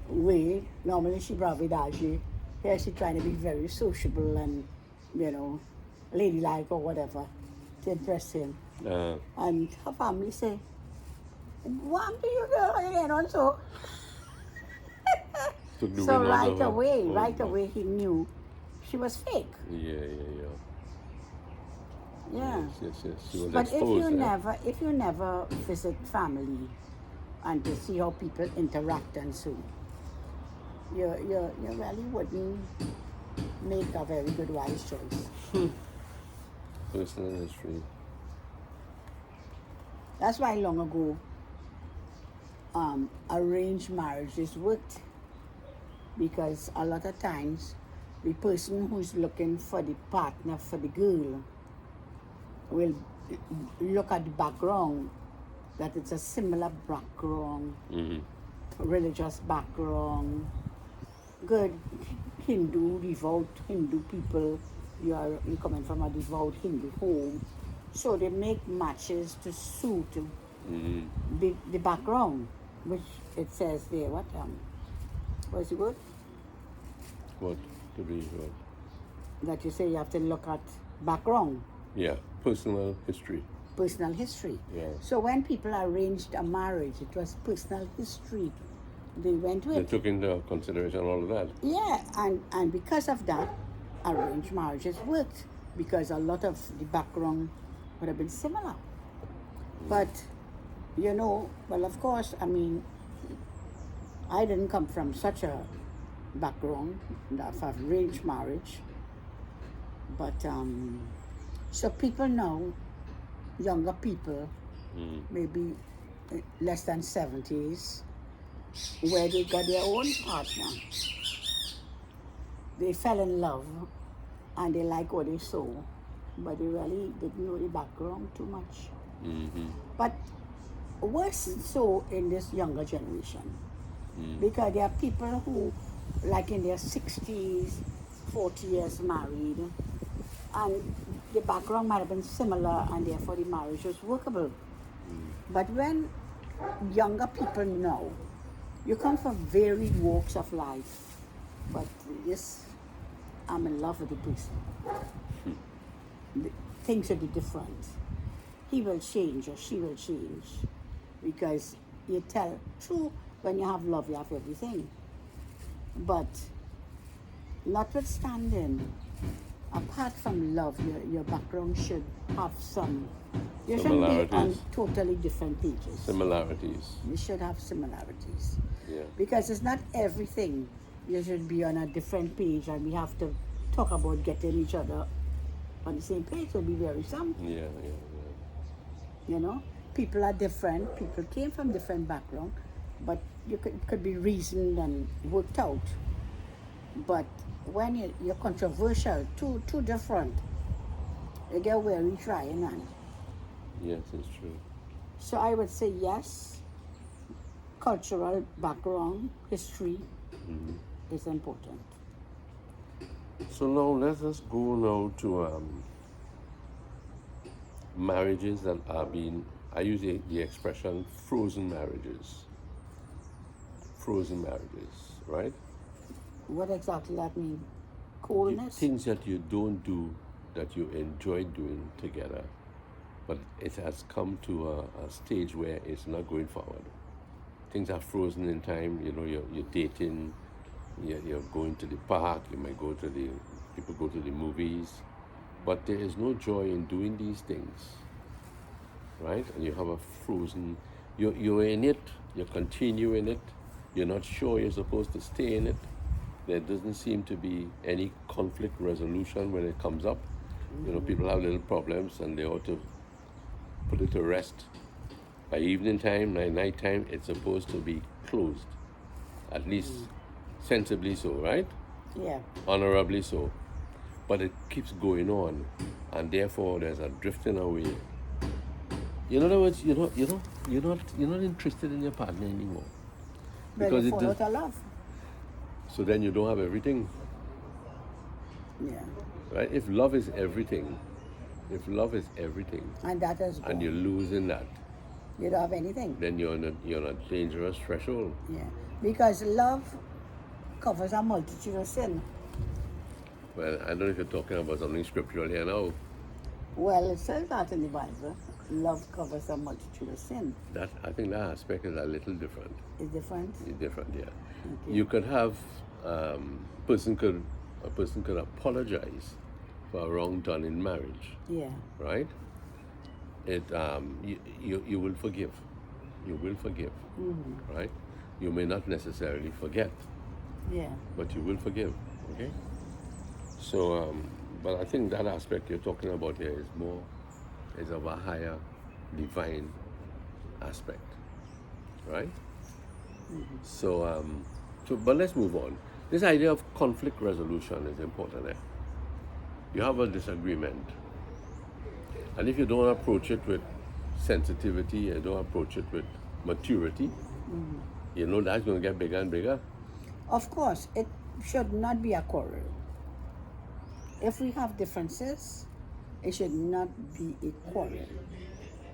Speaker 2: way, normally she bravidage. Here she trying to be very sociable and, you know, ladylike or whatever to impress him. And her family say, what do you girl again on so? So right away he knew she was fake.
Speaker 1: Yeah.
Speaker 2: Yeah.
Speaker 1: Yes. She was
Speaker 2: But
Speaker 1: exposed,
Speaker 2: if you never visit family and to see how people interact and so, you really wouldn't make a very good wise choice.
Speaker 1: Personal history.
Speaker 2: That's why long ago arranged marriages worked, because a lot of times the person who's looking for the partner for the girl will look at the background, that it's a similar background, religious background, good Hindu, devout Hindu people, you're coming from a devout Hindu home, so they make matches to suit the background, which it says there, what's the word?
Speaker 1: What? To be what?
Speaker 2: That you say you have to look at background.
Speaker 1: Yeah, personal history.
Speaker 2: Personal history.
Speaker 1: Yeah.
Speaker 2: So when people arranged a marriage, it was personal history they went with.
Speaker 1: They took into consideration all of that.
Speaker 2: Yeah, and because of that, arranged marriages worked, because a lot of the background would have been similar. But, you know, well, of course, I mean, I didn't come from such a background of arranged marriage. But, so people now, younger people, maybe less than 70s, where they got their own partner. They fell in love and they like what they saw, but they really didn't know the background too much. But worse so in this younger generation, because there are people who, like in their 60s, 40 years married, and the background might have been similar and therefore the marriage was workable. But when younger people know, you come from varied walks of life, but yes, I'm in love with the person. Things will be different. He will change or she will change, because you tell, true, when you have love, you have everything. But notwithstanding, apart from love, your background should have some, you shouldn't be on totally different pages.
Speaker 1: Similarities.
Speaker 2: You should have similarities.
Speaker 1: Yeah.
Speaker 2: Because it's not everything you should be on a different page, and we have to talk about getting each other on the same page. It will be very some.
Speaker 1: Yeah.
Speaker 2: You know, people are different, people came from different background, but you could be reasoned and worked out. But when you're controversial, too different, you get weary trying on.
Speaker 1: Yes, it's true.
Speaker 2: So I would say yes, cultural background, history is important.
Speaker 1: So now let us go now to marriages that are being, I use the expression frozen marriages. Frozen marriages, right?
Speaker 2: What exactly that mean? Coldness?
Speaker 1: Things that you don't do that you enjoy doing together, but it has come to a stage where it's not going forward. Things are frozen in time, you know, you're dating, You're going to the park, you might people go to the movies, but there is no joy in doing these things, right? And you have a frozen, you're in it, you continue in it, you're not sure you're supposed to stay in it. There doesn't seem to be any conflict resolution when it comes up. You know, people have little problems and they ought to put it to rest. By evening time, night time, it's supposed to be closed. At least sensibly so, right?
Speaker 2: Yeah.
Speaker 1: Honorably so. But it keeps going on, and therefore there's a drifting away. In other words, you're not interested in your partner anymore.
Speaker 2: But
Speaker 1: Because
Speaker 2: you
Speaker 1: it
Speaker 2: fall
Speaker 1: does,
Speaker 2: out of love.
Speaker 1: so then you don't have everything,
Speaker 2: Yeah.
Speaker 1: right? If love is everything,
Speaker 2: And that is
Speaker 1: and you're
Speaker 2: gone.
Speaker 1: losing that,
Speaker 2: You don't have anything.
Speaker 1: then you're on a dangerous threshold.
Speaker 2: Yeah. Because love covers a multitude of sin.
Speaker 1: Well, I don't know if you're talking about something scriptural here now.
Speaker 2: Well, it says that in the Bible. Love covers a multitude of sin.
Speaker 1: That I think that aspect is a little different.
Speaker 2: It's different.
Speaker 1: It's different, yeah.
Speaker 2: Okay.
Speaker 1: You could have a person could apologize for a wrong done in marriage,
Speaker 2: Yeah.
Speaker 1: right? It you will forgive. You will forgive, right? You may not necessarily forget,
Speaker 2: Yeah.
Speaker 1: but you will forgive. Okay. So, but I think that aspect you're talking about here is of a higher divine aspect, right? So, but let's move on. This idea of conflict resolution is important. You have a disagreement, and if you don't approach it with sensitivity, you don't approach it with maturity, you know that's going to get bigger and bigger.
Speaker 2: Of course, it should not be a quarrel. If we have differences, it should not be a quarrel.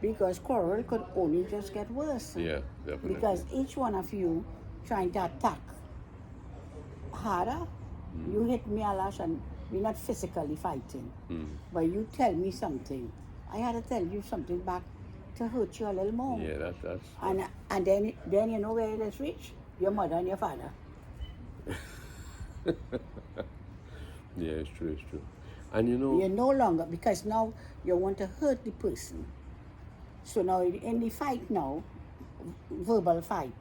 Speaker 2: Because quarrel could only just get worse.
Speaker 1: Yeah, definitely.
Speaker 2: Because each one of you trying to attack harder, you hit me a lash and we're not physically fighting. But you tell me something, I had to tell you something back to hurt you a little more.
Speaker 1: Yeah, that's
Speaker 2: And then you know where it is reached? Your mother and your father.
Speaker 1: yeah, it's true. And you know,
Speaker 2: You're no longer, because now you want to hurt the person. So now in the fight now, verbal fight,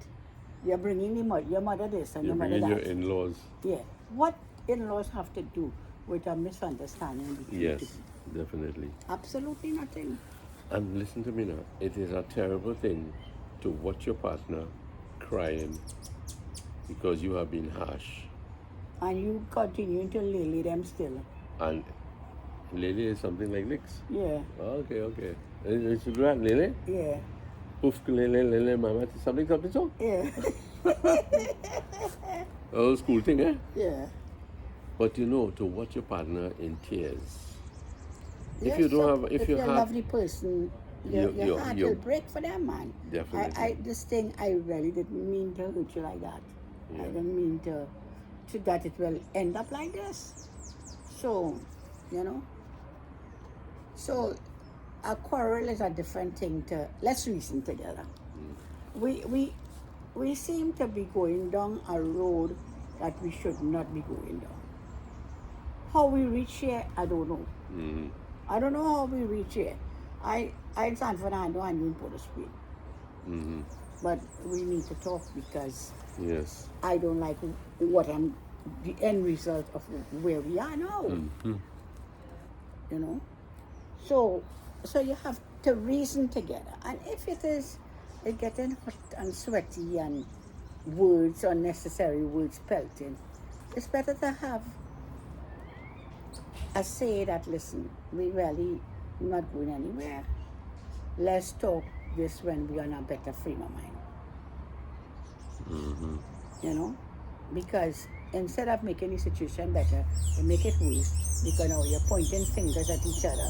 Speaker 2: you're bringing your mother this and
Speaker 1: you're
Speaker 2: your mother
Speaker 1: bringing your
Speaker 2: that.
Speaker 1: in-laws.
Speaker 2: Yeah. What in-laws have to do with a misunderstanding between
Speaker 1: Yes,
Speaker 2: two people?
Speaker 1: definitely.
Speaker 2: Absolutely nothing.
Speaker 1: And listen to me now. It is a terrible thing to watch your partner crying because you have been harsh.
Speaker 2: And you continue to lily them still.
Speaker 1: And Lily is something like licks.
Speaker 2: Yeah.
Speaker 1: Okay. It's great, Lily.
Speaker 2: Yeah.
Speaker 1: Oof, Lily, mama, something so.
Speaker 2: Yeah.
Speaker 1: Old school thing, eh?
Speaker 2: Yeah.
Speaker 1: But you know, to watch your partner in tears.
Speaker 2: Yes,
Speaker 1: If you don't
Speaker 2: so
Speaker 1: have, if
Speaker 2: if
Speaker 1: you
Speaker 2: you're a
Speaker 1: have,
Speaker 2: lovely person, your heart will break for them, man.
Speaker 1: Definitely.
Speaker 2: This thing, I really didn't mean to hurt you like that.
Speaker 1: Yeah.
Speaker 2: I didn't mean to that it will end up like this. So, you know. So, a quarrel is a different thing to, let's reason together. We seem to be going down a road that we should not be going down. How we reach here, I don't know. I don't know how we reach here. I stand for the hand and you put a speed. But we need to talk because
Speaker 1: yes.
Speaker 2: I don't like the end result of where we are now. You know? So you have to reason together. And if it's getting hot and sweaty and unnecessary words pelting, it's better to have a say that, listen, we really not going anywhere. Let's talk this when we are in a better frame of mind. You know? Because instead of making the situation better, you make it worse. Because now you're pointing fingers at each other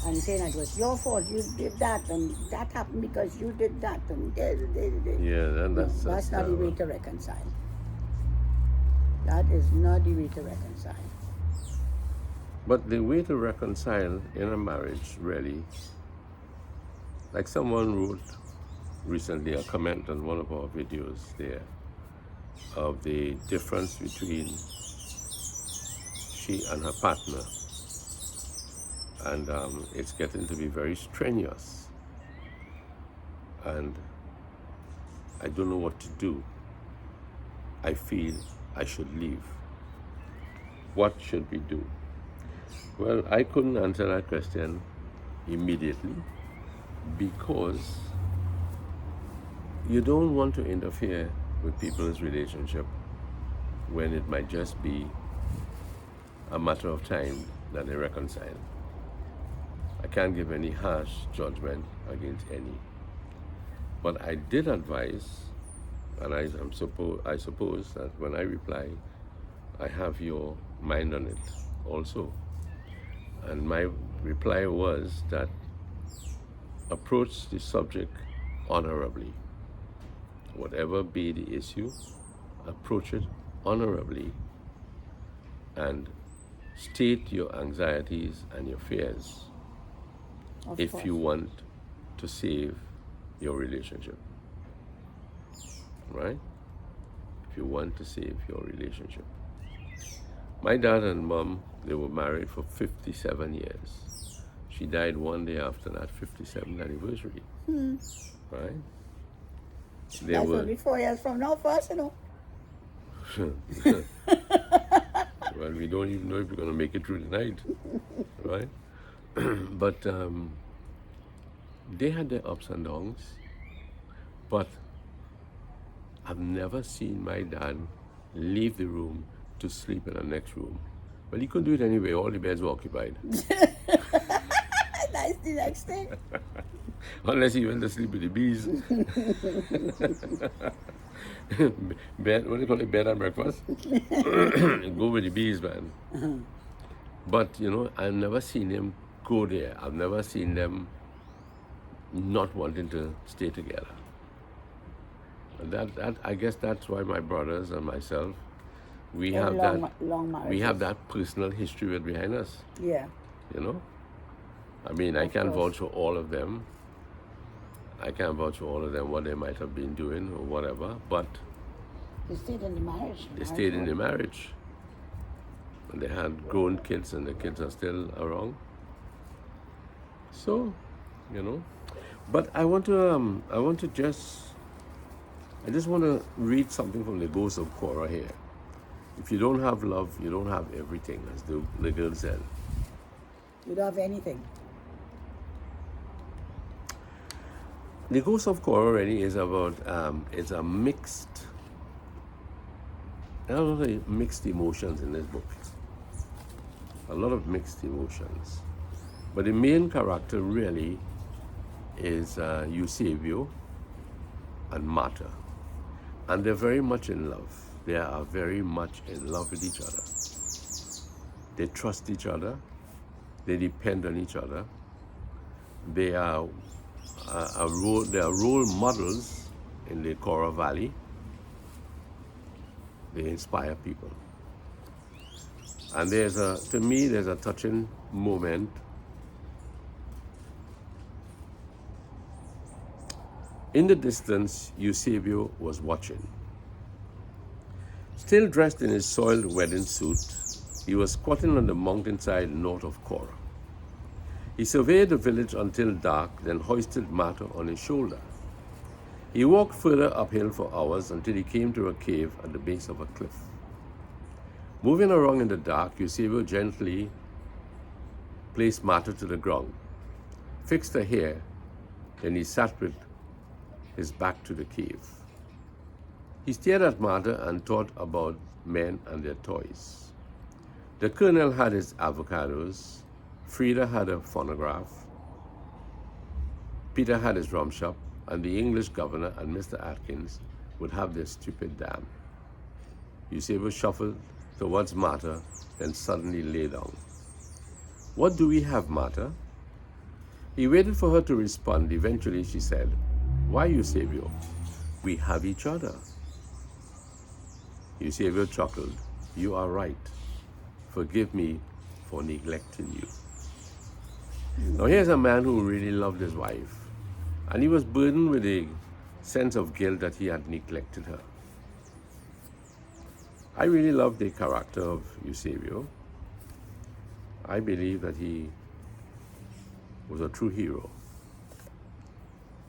Speaker 2: and saying it was your fault, you did that, and that happened because you did that, and
Speaker 1: Yeah,
Speaker 2: that's not the way to reconcile. That is not the way to reconcile.
Speaker 1: But the way to reconcile in a marriage, really, like someone wrote recently a comment on one of our videos there, of the difference between she and her partner. And it's getting to be very strenuous. And I don't know what to do. I feel I should leave. What should we do? Well, I couldn't answer that question immediately because you don't want to interfere with people's relationship when it might just be a matter of time that they reconcile. I can't give any harsh judgment against any. But I did advise, and I suppose that when I reply, I have your mind on it also. And my reply was that approach the subject honorably. Whatever be the issue, approach it honorably and state your anxieties and your fears if you want to save your relationship. Right? If you want to save your relationship. My dad and mom, they were married for 57 years. She died one day after that 57th anniversary. Right?
Speaker 2: That's only 4 years from now for us, you know.
Speaker 1: Well, we don't even know if we're going to make it through the night. Right? But they had their ups and downs. But I've never seen my dad leave the room to sleep in the next room. Well, he couldn't do it anyway. All the beds were occupied.
Speaker 2: That's the next thing.
Speaker 1: Unless he went to sleep with the bees. Bed, what do you call it? Bed and breakfast? Go with the bees, man. But, you know, I've never seen him go there. I've never seen them not wanting to stay together. That I guess that's why my brothers and myself, we have that personal history behind us.
Speaker 2: Yeah.
Speaker 1: You know? I mean, I can't vouch for all of them. I can't vouch for all of them, what they might have been doing or whatever, but
Speaker 2: they stayed in the marriage.
Speaker 1: They stayed in the marriage. And they had grown kids and the kids are still around. So, you know. But I just want to read something from the Ghost of Korah here. If you don't have love, you don't have everything, as the girl said.
Speaker 2: You don't have anything.
Speaker 1: The Ghost of Korah really is about, it's a mixed, there are a lot of mixed emotions in this book. A lot of mixed emotions. But the main character really is Eusebio and Martha. And they're very much in love. They are very much in love with each other. They trust each other. They depend on each other. They are role models in the Korah Valley. They inspire people. And to me, there's a touching moment. In the distance, Eusebio was watching. Still dressed in his soiled wedding suit, he was squatting on the mountainside north of Korah. He surveyed the village until dark, then hoisted Martha on his shoulder. He walked further uphill for hours until he came to a cave at the base of a cliff. Moving around in the dark, Eusebio gently placed Martha to the ground, fixed her hair, then he sat with his back to the cave. He stared at Martha and thought about men and their toys. The colonel had his avocados, Frida had a phonograph, Peter had his rum shop, and the English governor and Mr. Atkins would have their stupid dam. Eusebio shuffled towards Martha, then suddenly lay down. "What do we have, Martha?" He waited for her to respond. Eventually she said, "Why, Eusebio? We have each other." Eusebio chuckled. "You are right. Forgive me for neglecting you." Now here's a man who really loved his wife, and he was burdened with a sense of guilt that he had neglected her. I really love the character of Eusebio. I believe that he was a true hero.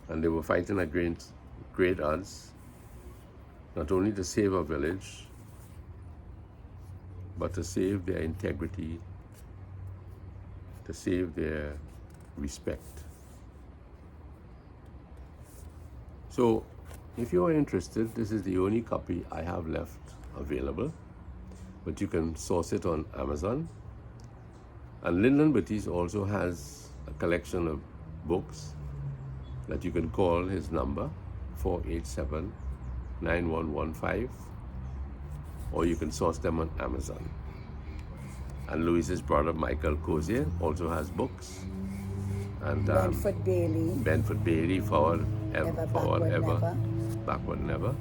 Speaker 1: And they were fighting against great odds, not only to save a village, but to save their integrity, to save their respect. So, if you are interested, this is the only copy I have left available, but you can source it on Amazon. And Lyndon Batiste also has a collection of books that you can call his number, 487-9115, or you can source them on Amazon. And Louis's brother Michael Cozier also has books. And Benford Bailey, Forward Ever, Backward Never.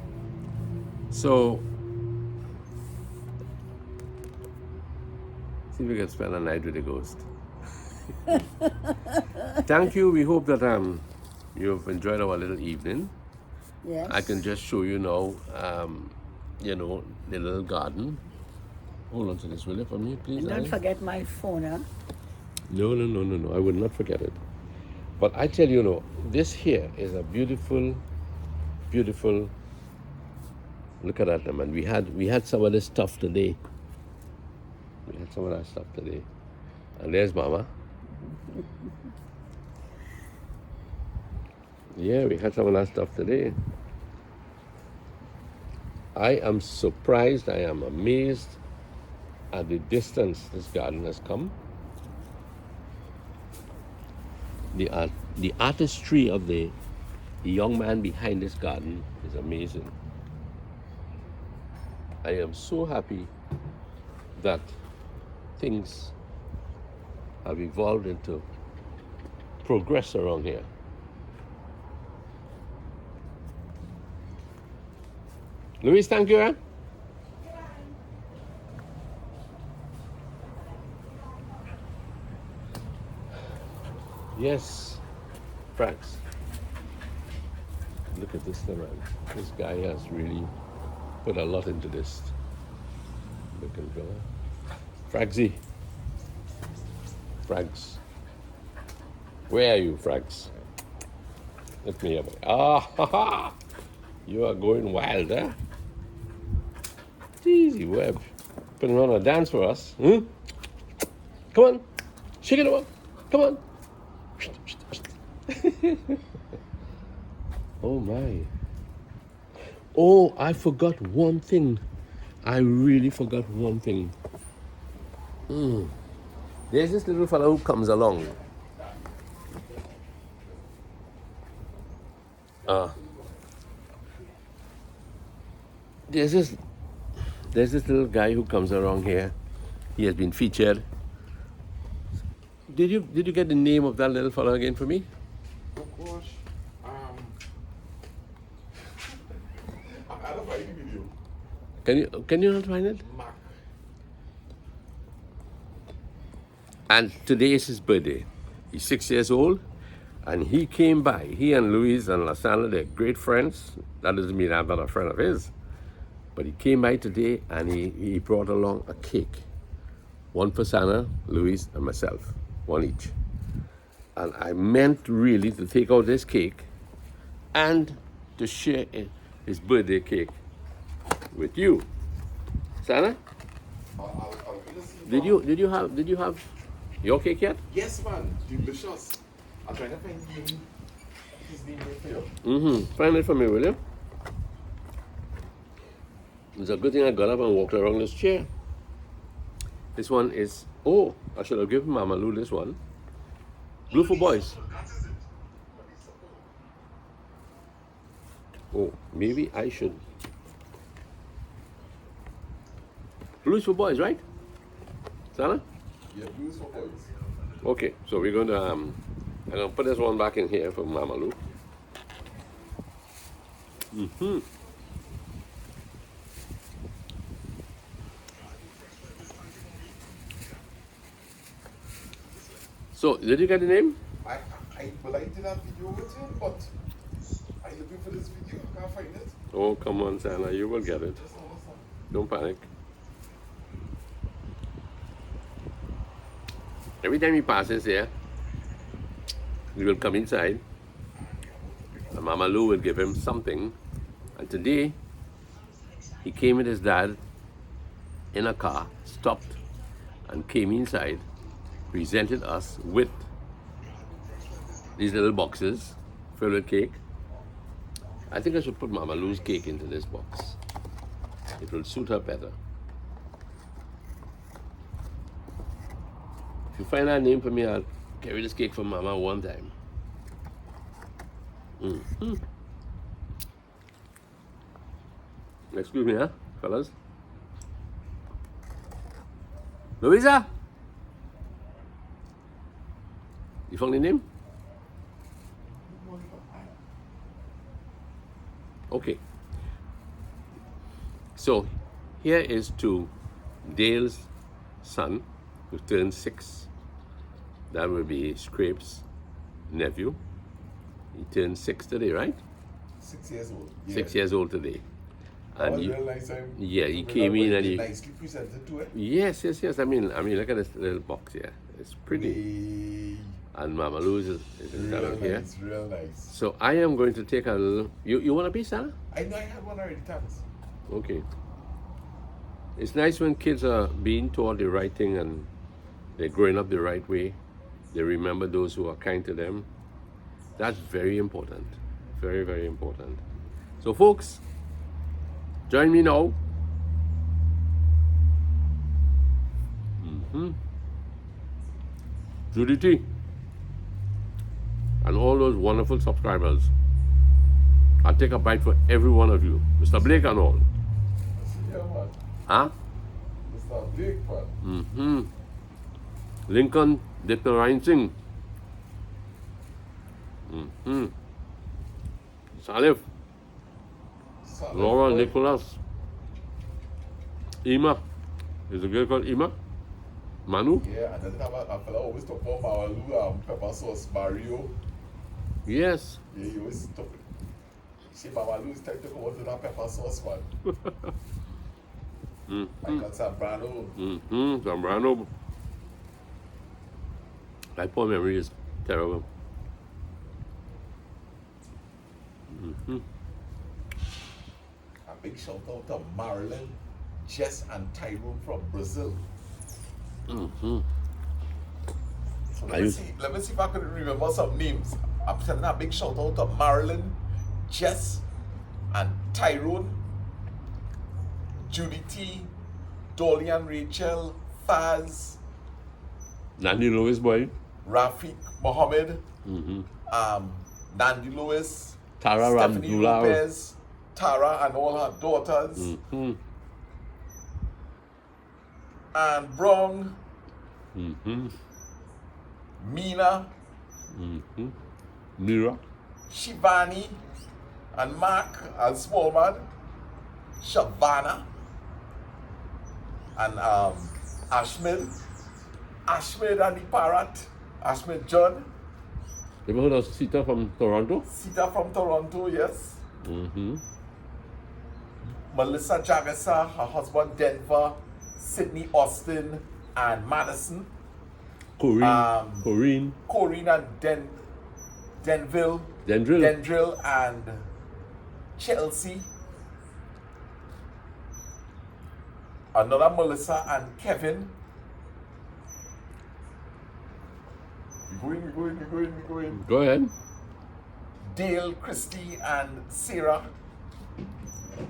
Speaker 1: So, see if we can spend a night with the ghost. Thank you. We hope that you've enjoyed our little evening.
Speaker 2: Yes.
Speaker 1: I can just show you now, the little garden. Hold on to this, will you, for me, please?
Speaker 2: And don't forget my phone, huh?
Speaker 1: No. I would not forget it. But I tell you, this here is a beautiful, beautiful. Look at that, man. We had some of this stuff today. And there's Mama. Yeah, we had some of that stuff today. I am surprised, I am amazed at the distance this garden has come. The artistry of the young man behind this garden is amazing. I am so happy that things have evolved into progress around here. Louis, thank you. Eh? Yes, Franks. Look at this, man. This guy has really put a lot into this. Look and go. Fragsy. Frags. Where are you, Frags? Let me have it. Ah, ha, ha. You are going wild, huh? Easy, Webb. Putting on a dance for us. Hmm? Come on. Shake it up. Come on. Oh, my. Oh, I forgot one thing. I really forgot one thing. There's this little fellow who comes along. There's this little guy who comes around here. He has been featured. Did you get the name of that little fellow again for me?
Speaker 3: Oh gosh. I don't find the video.
Speaker 1: Can you not find it?
Speaker 3: Mac.
Speaker 1: And today is his birthday. He's 6 years old, and he came by. He and Louise and Lasana, they're great friends. That doesn't mean I'm not a friend of his. But he came by today, and he brought along a cake. One for Sana, Louise, and myself. One each. And I meant really to take out this cake and to share his birthday cake with you. Sana? Did you have your cake yet?
Speaker 3: Yes, man. Delicious. I'm trying to find his name right here.
Speaker 1: Find it for me, will you? It's a good thing I got up and walked around this chair. This one is, I should have given Mama Lou this one. Blue for boys. Oh, maybe I should. Blues for boys, right? Sana?
Speaker 3: Yeah, blues for boys.
Speaker 1: Okay, so we're going to, I'm going to put this one back in here for Mama Lou. So, did you get the name?
Speaker 3: I did that video with him, but I'm looking for this video. I can't find it.
Speaker 1: Oh, come on, Sana, you will get it. Don't panic. Every time he passes here, he will come inside, and Mama Lou will give him something. And today, he came with his dad in a car, stopped, and came inside, presented us with these little boxes filled with cake. I think I should put Mama Lou's cake into this box. It will suit her better. If you find a name for me, I'll carry this cake for Mama one time. Excuse me, huh, fellas? Louisa? You found the name? Okay. So, here is to Dale's son, who turned 6. That will be Scrape's nephew. He turned 6 today, right?
Speaker 3: 6 years old. Yeah.
Speaker 1: 6 years old today.
Speaker 3: That was
Speaker 1: he,
Speaker 3: real nice.
Speaker 1: yeah, he came in and he
Speaker 3: nicely presented to it.
Speaker 1: yes. I mean, look at this little box here. It's pretty. And Mama Lou's is
Speaker 3: Real
Speaker 1: here.
Speaker 3: nice, real nice.
Speaker 1: So I am going to take a little. You want a piece, Sarah?
Speaker 3: I know I had one already, thanks.
Speaker 1: Okay. It's nice when kids are being taught the right thing and they're growing up the right way. They remember those who are kind to them. That's very important. Very, very important. So, folks, join me now. Judy T. And all those wonderful subscribers. I'll take a bite for every one of you. Mr. Blake and all.
Speaker 3: Yeah, man.
Speaker 1: Huh?
Speaker 3: Mr. Blake, man.
Speaker 1: Lincoln Declaration. Salif. Laura, Nicholas. Ima. Is a girl called Ima? Manu?
Speaker 3: Yeah, and then a fella always talk about Mamalu, pepper sauce, Mario.
Speaker 1: Yes.
Speaker 3: Yeah, he always talk. See, Mamalu is trying to come out to that pepper sauce, man. I got Zambrano.
Speaker 1: Zambrano. My poor memory is terrible.
Speaker 3: A big shout out to Marilyn, Jess, and Tyrone from Brazil. So let me see if I can remember some names. I'm sending a big shout out to Marilyn, Jess, and Tyrone, Judy T, Dolly and Rachel, Faz,
Speaker 1: Nandy Lewis boy.
Speaker 3: Rafiq Mohammed, Nandy Lewis,
Speaker 1: Tara
Speaker 3: Stephanie
Speaker 1: Ramdullah.
Speaker 3: Lopez, Tara and all her daughters, Anne Brown, Mina,
Speaker 1: Mira.
Speaker 3: Shivani, and Mark and Smallman, Shavana, and Ashmid and the Parrot, Ashmid John,
Speaker 1: You ever heard of Sita from Toronto?
Speaker 3: Sita from Toronto, yes. Melissa Jagasa, her husband Denver, Sydney Austin, and Madison.
Speaker 1: Corinne.
Speaker 3: Corinne and Dendrill, and Chelsea. Another Melissa and Kevin. We're going.
Speaker 1: Go ahead.
Speaker 3: Dale, Christy, and Sarah.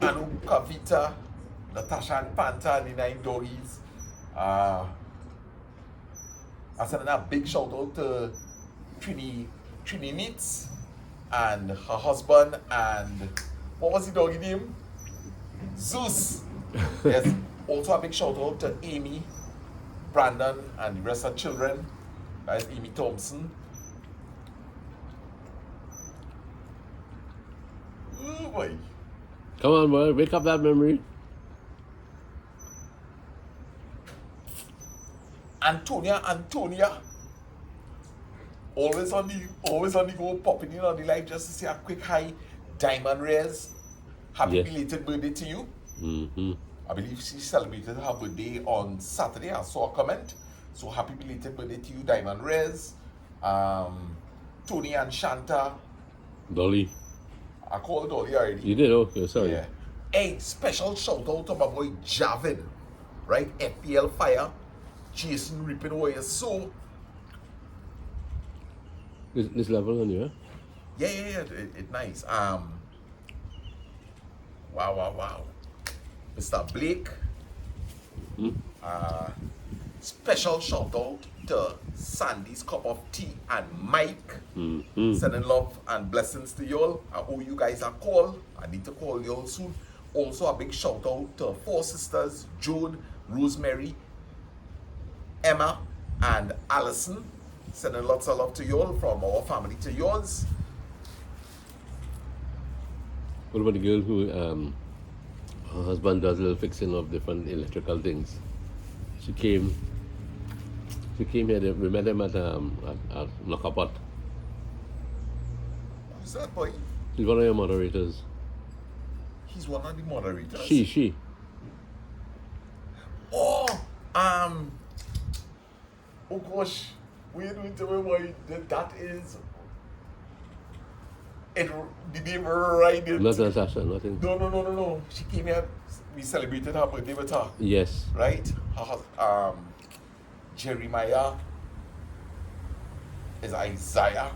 Speaker 3: Anu, Kavita, Natasha and Panta, the 9 doggies. I send a big shout out to Trini Nitz and her husband, and what was the doggy name? Zeus. Yes. Also a big shout out to Amy, Brandon, and the rest of the children. That is Amy Thompson. Oh boy.
Speaker 1: Come on, boy. Wake up that memory.
Speaker 3: Antonia, always on the go, popping in on the live just to say a quick hi. Diamond Reyes, happy belated birthday to you. I believe she celebrated her birthday on Saturday. I saw a comment. So happy belated birthday to you, Diamond Rez, Tony and Shanta.
Speaker 1: Dolly.
Speaker 3: I called Dolly already.
Speaker 1: You did? Okay, sorry.
Speaker 3: Yeah. Hey, special shout out to my boy Javin, right? FPL Fire, Jason Ripping Warriors. So,
Speaker 1: This level on you, huh?
Speaker 3: yeah, it's nice. Wow. Mr. Blake. Special shout out to Sandy's Cup of Tea and Mike. Sending love and blessings to y'all. I owe you guys a call. I need to call y'all soon. Also a big shout out to 4 sisters, Joan, Rosemary, Emma, and Allison. Sending lots of love to y'all from our family to yours.
Speaker 1: What about the girl who her husband does a little fixing of different electrical things? She came here. We met them at Knockapot.
Speaker 3: Who's that boy?
Speaker 1: She's one of your moderators.
Speaker 3: He's one of the moderators.
Speaker 1: She.
Speaker 3: Oh gosh. We are doing to me boy. That is it. The name right there.
Speaker 1: Not Natasha, nothing.
Speaker 3: No. She came here. We celebrated her birthday with her.
Speaker 1: Yes.
Speaker 3: Right? Her Jeremiah is Isaiah.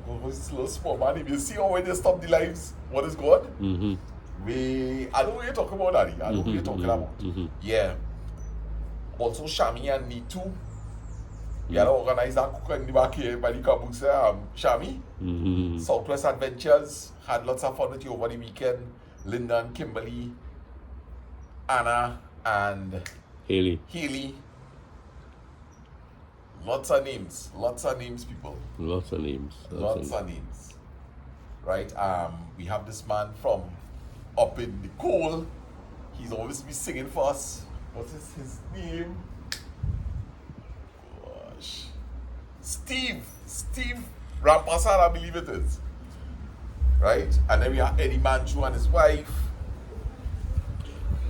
Speaker 3: What's this little small man? If you see how when they stop the lives, what is God? I don't know what you're talking about, Daddy. I know what you're talking about. Yeah. Also, Shami and Nitu. You gotta organize that cooking in the back here by the caboose. Shami. Southwest Adventures. Had lots of fun with you over the weekend. Linda and Kimberly. Anna and Haley. Lots of names, people.
Speaker 1: Lots of names.
Speaker 3: Right? We have this man from up in the coal. He's always be singing for us. What is his name? Gosh. Steve Rampasar, I believe it is. Right? And then we have Eddie Manchu and his wife.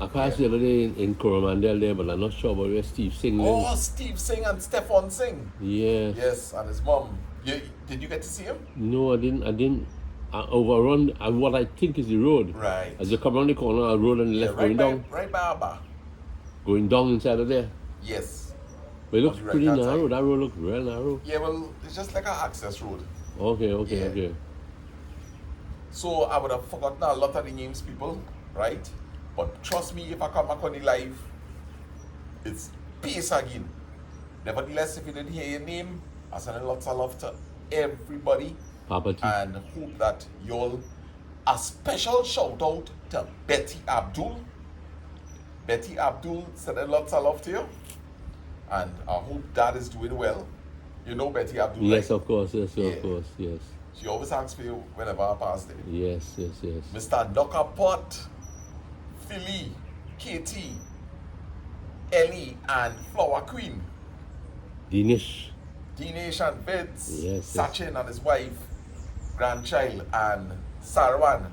Speaker 1: I passed the other day in Coromandel there, but I'm not sure about where Steve Singh is.
Speaker 3: Oh, Steve Singh and Stefan Singh.
Speaker 1: Yes.
Speaker 3: Yes, and his mom. Did you get to see him?
Speaker 1: No, I didn't. I overrun what I think is the road.
Speaker 3: Right.
Speaker 1: As you come around the corner, a road on the left going down.
Speaker 3: Right by our bar.
Speaker 1: Going down inside of there.
Speaker 3: Yes.
Speaker 1: But it looks
Speaker 3: On the
Speaker 1: pretty
Speaker 3: right-hand
Speaker 1: narrow.
Speaker 3: side.
Speaker 1: That road looks real narrow.
Speaker 3: Yeah, well, it's just like an access road.
Speaker 1: Okay.
Speaker 3: So I would have forgotten a lot of the names, people, right? But trust me, if I come back on the live, it's peace again. Nevertheless, if you didn't hear your name, I send lots of love to everybody.
Speaker 1: Papa T.
Speaker 3: And hope that y'all, a special shout out to Betty Abdul. Betty Abdul sending lots of love to you. And I hope Dad is doing well. You know Betty Abdul,
Speaker 1: Yes,
Speaker 3: right?
Speaker 1: of course. Yes,
Speaker 3: Yeah.
Speaker 1: of course. Yes.
Speaker 3: She always asks for you whenever I pass there.
Speaker 1: Yes.
Speaker 3: Mr. Knockapot, Philly, Katie, Ellie, and Flower Queen.
Speaker 1: Dinesh.
Speaker 3: Dinesh and Vince.
Speaker 1: Yes.
Speaker 3: Sachin and his wife, grandchild, and Sarwan.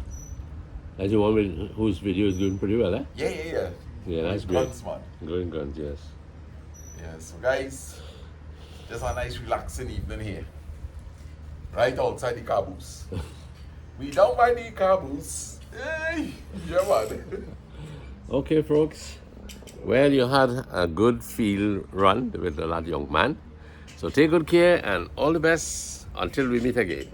Speaker 1: That's the one whose video is doing pretty well, eh?
Speaker 3: Yeah.
Speaker 1: Yeah, that's great.
Speaker 3: Guns, man.
Speaker 1: Growing guns, yes.
Speaker 3: Yeah, so guys, just a nice relaxing evening here. Right outside the caboose. We down by the caboose. Hey, yeah, man.
Speaker 1: Okay, folks. Well, you had a good field run with that young man. So take good care and all the best until we meet again.